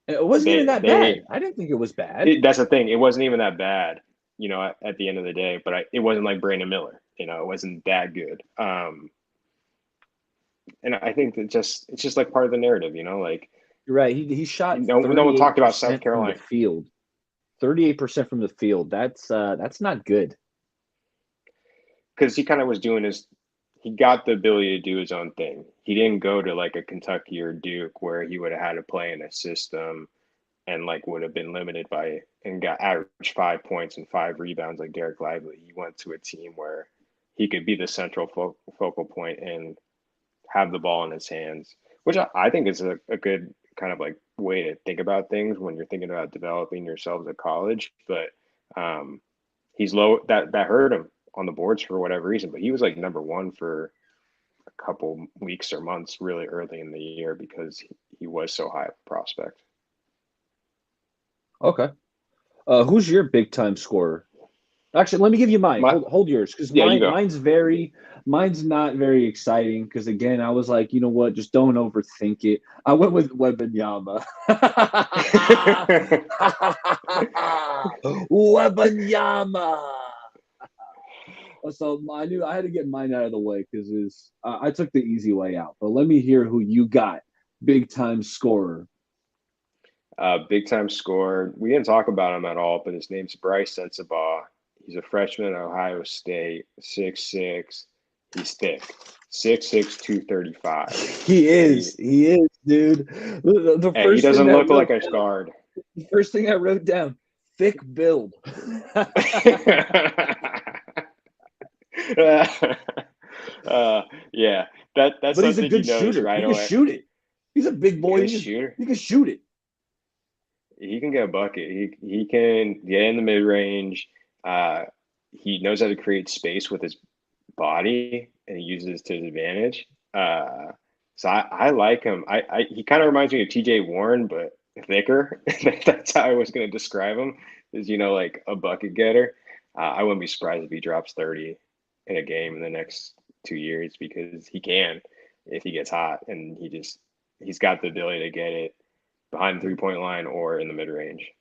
it wasn't even that bad. I didn't think it was bad. That's the thing. It wasn't even that bad, at the end of the day, but it wasn't like Brandon Miller, it wasn't that good. And I think that it's just like part of the narrative, like, you're right. He shot. No one talked about South Carolina. From the field, 38% from the field. That's not good. Because he kind of was doing he got the ability to do his own thing. He didn't go to like a Kentucky or Duke where he would have had to play in a system and like would have been limited by and got average 5 points and 5 rebounds like Derek Lively. He went to a team where he could be the central focal point and have the ball in his hands, which I think is a good kind of like way to think about things when you're thinking about developing yourselves at college. But he's low. That hurt him on the boards for whatever reason, but he was like number one for a couple weeks or months really early in the year because he was so high of a prospect. Okay. Who's your big time scorer? Actually, let me give you mine. Hold yours, because mine's not very exciting. Because again, I was like, you know what, just don't overthink it. I went with Wembanyama. Wembanyama. So I knew I had to get mine out of the way because I took the easy way out. But let me hear who you got. Big time scorer. Big time scorer. We didn't talk about him at all, but his name's Bryce Sensabaugh. He's a freshman at Ohio State, 6'6". He's thick. 6'6", 235. He is, dude. He doesn't look like a guard. The first thing I wrote down, thick build. Yeah, that's. But he's a good shooter. Right, he can shoot it. He's a big boy. He can shoot it. He can get a bucket. He can get in the mid range. He knows how to create space with his body, and he uses it to his advantage. So I like him. He kind of reminds me of T.J. Warren, but thicker. That's how I was going to describe him. Is like a bucket getter. I wouldn't be surprised if he drops 30 in a game in the next 2 years because he can if he gets hot, and he's got the ability to get it behind the 3-point line or in the mid range.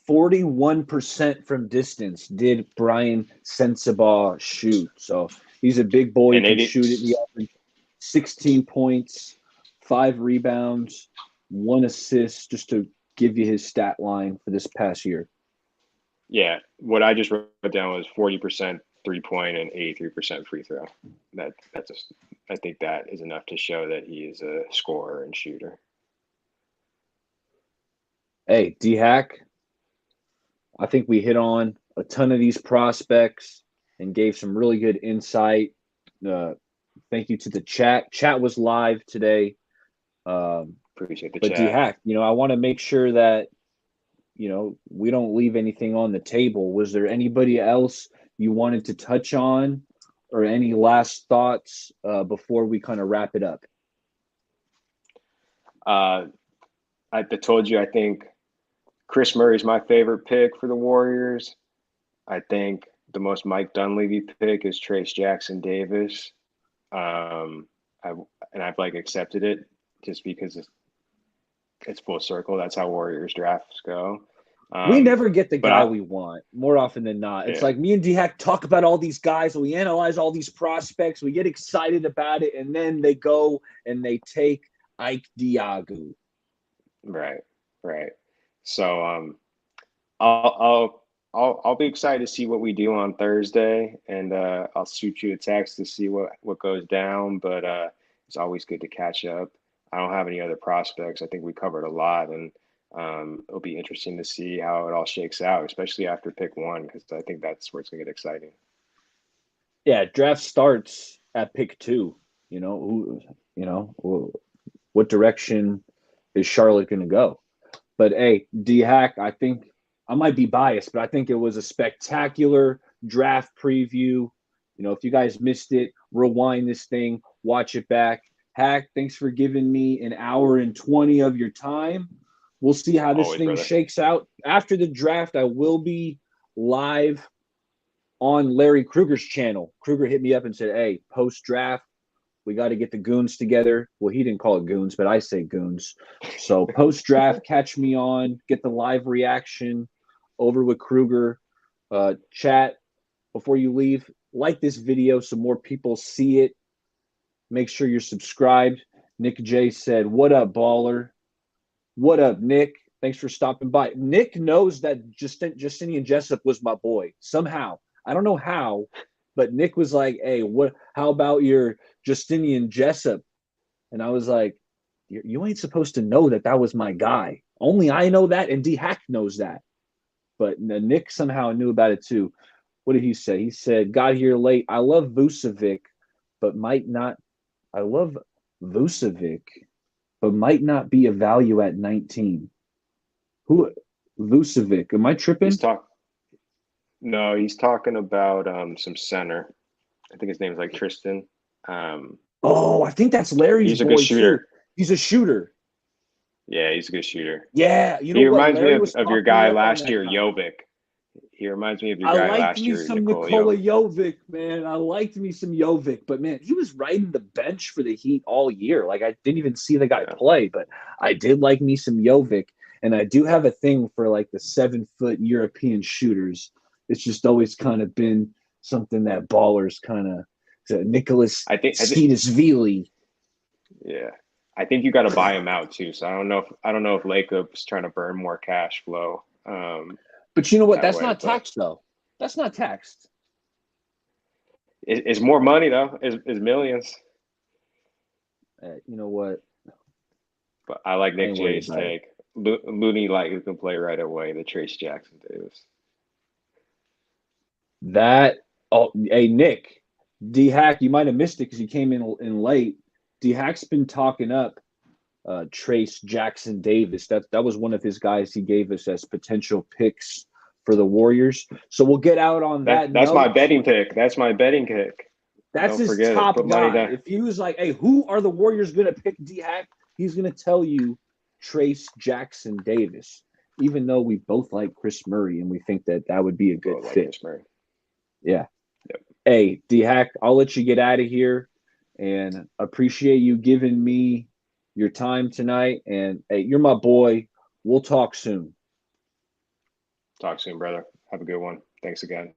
41% from distance did Brian Sensabaugh shoot. So he's a big boy. He can shoot it. He averaged 16 points, 5 rebounds, 1 assist, just to give you his stat line for this past year. Yeah, what I just wrote down was 40% 3-point and 83% free throw. I think that is enough to show that he is a scorer and shooter. Hey, Dhack, I think we hit on a ton of these prospects and gave some really good insight. Thank you to the chat. Chat was live today. Appreciate the chat. But Dhack, I want to make sure that, we don't leave anything on the table. Was there anybody else you wanted to touch on or any last thoughts before we kind of wrap it up? I told you, I think Chris Murray's my favorite pick for the Warriors. I think the most Mike Dunleavy pick is Trace Jackson Davis. I've accepted it just because it's full circle. That's how Warriors drafts go. We never get the but guy we want more often than not. It's like me and Dhack talk about all these guys, and we analyze all these prospects. We get excited about it, and then they go and they take Ike Diagu. Right. So I'll be excited to see what we do on Thursday, and I'll shoot you a text to see what goes down. But it's always good to catch up. I don't have any other prospects. I think we covered a lot, and it'll be interesting to see how it all shakes out, especially after pick 1, because I think that's where it's gonna get exciting. Yeah, draft starts at pick 2. What direction is Charlotte going to go? But hey, Dhack, I think I might be biased, but I think it was a spectacular draft preview. If you guys missed it, rewind this thing, watch it back. Hack, thanks for giving me an hour and 20 of your time. We'll see how this thing shakes out. After the draft, I will be live on Larry Kruger's channel. Kruger hit me up and said, hey, post-draft, we got to get the goons together. Well, he didn't call it goons, but I say goons. So post-draft, catch me on, get the live reaction over with Kruger. Chat, before you leave, like this video so more people see it. Make sure you're subscribed. Nick J said, what up, baller? What up, Nick? Thanks for stopping by. Nick knows that Justinian Jessup was my boy. Somehow. I don't know how, but Nick was like, hey, how about your Justinian Jessup? And I was like, you ain't supposed to know that was my guy. Only I know that, and Dhack knows that. But Nick somehow knew about it too. What did he say? He said, got here late. I love Vucevic, but might not be a value at 19. Who? Vucevic? Am I tripping? No, he's talking about some center. I think his name's like Tristan. I think that's Larry's He's a good shooter. Too. He's a shooter. Yeah, he's a good shooter. Yeah, he reminds me of your guy last year, Jovic. He reminds me of your guy last year, Nikola Jovic, man. I liked me some Jovic, but man, he was riding the bench for the Heat all year. Like I didn't even see the guy play, but I did like me some Jovic, and I do have a thing for like the 7-foot European shooters. It's just always kind of been something that ballers kind of Nicholas Stinasvili. Yeah, I think you got to buy him out too. So I don't know if Lacob's trying to burn more cash flow. But you know what? That's not taxed, though. That's not taxed. It's more money, though. It's millions. You know what? But I like Nick J's take. Looney who can play right away. The Trace Jackson Davis. Hey, Nick. Dhack, you might have missed it because you came in late. Dhack's been talking up Trace Jackson Davis. That was one of his guys he gave us as potential picks for the Warriors. So we'll get out on that. That's my betting pick. That's my betting pick. That's his top guy. If he was like, hey, who are the Warriors going to pick Dhack? He's going to tell you Trace Jackson Davis, even though we both like Chris Murray and we think that would be a good fit. Chris Murray. Yeah. Yep. Hey, Dhack, I'll let you get out of here and appreciate you giving me your time tonight. And hey, you're my boy. We'll talk soon. Talk soon, brother. Have a good one. Thanks again.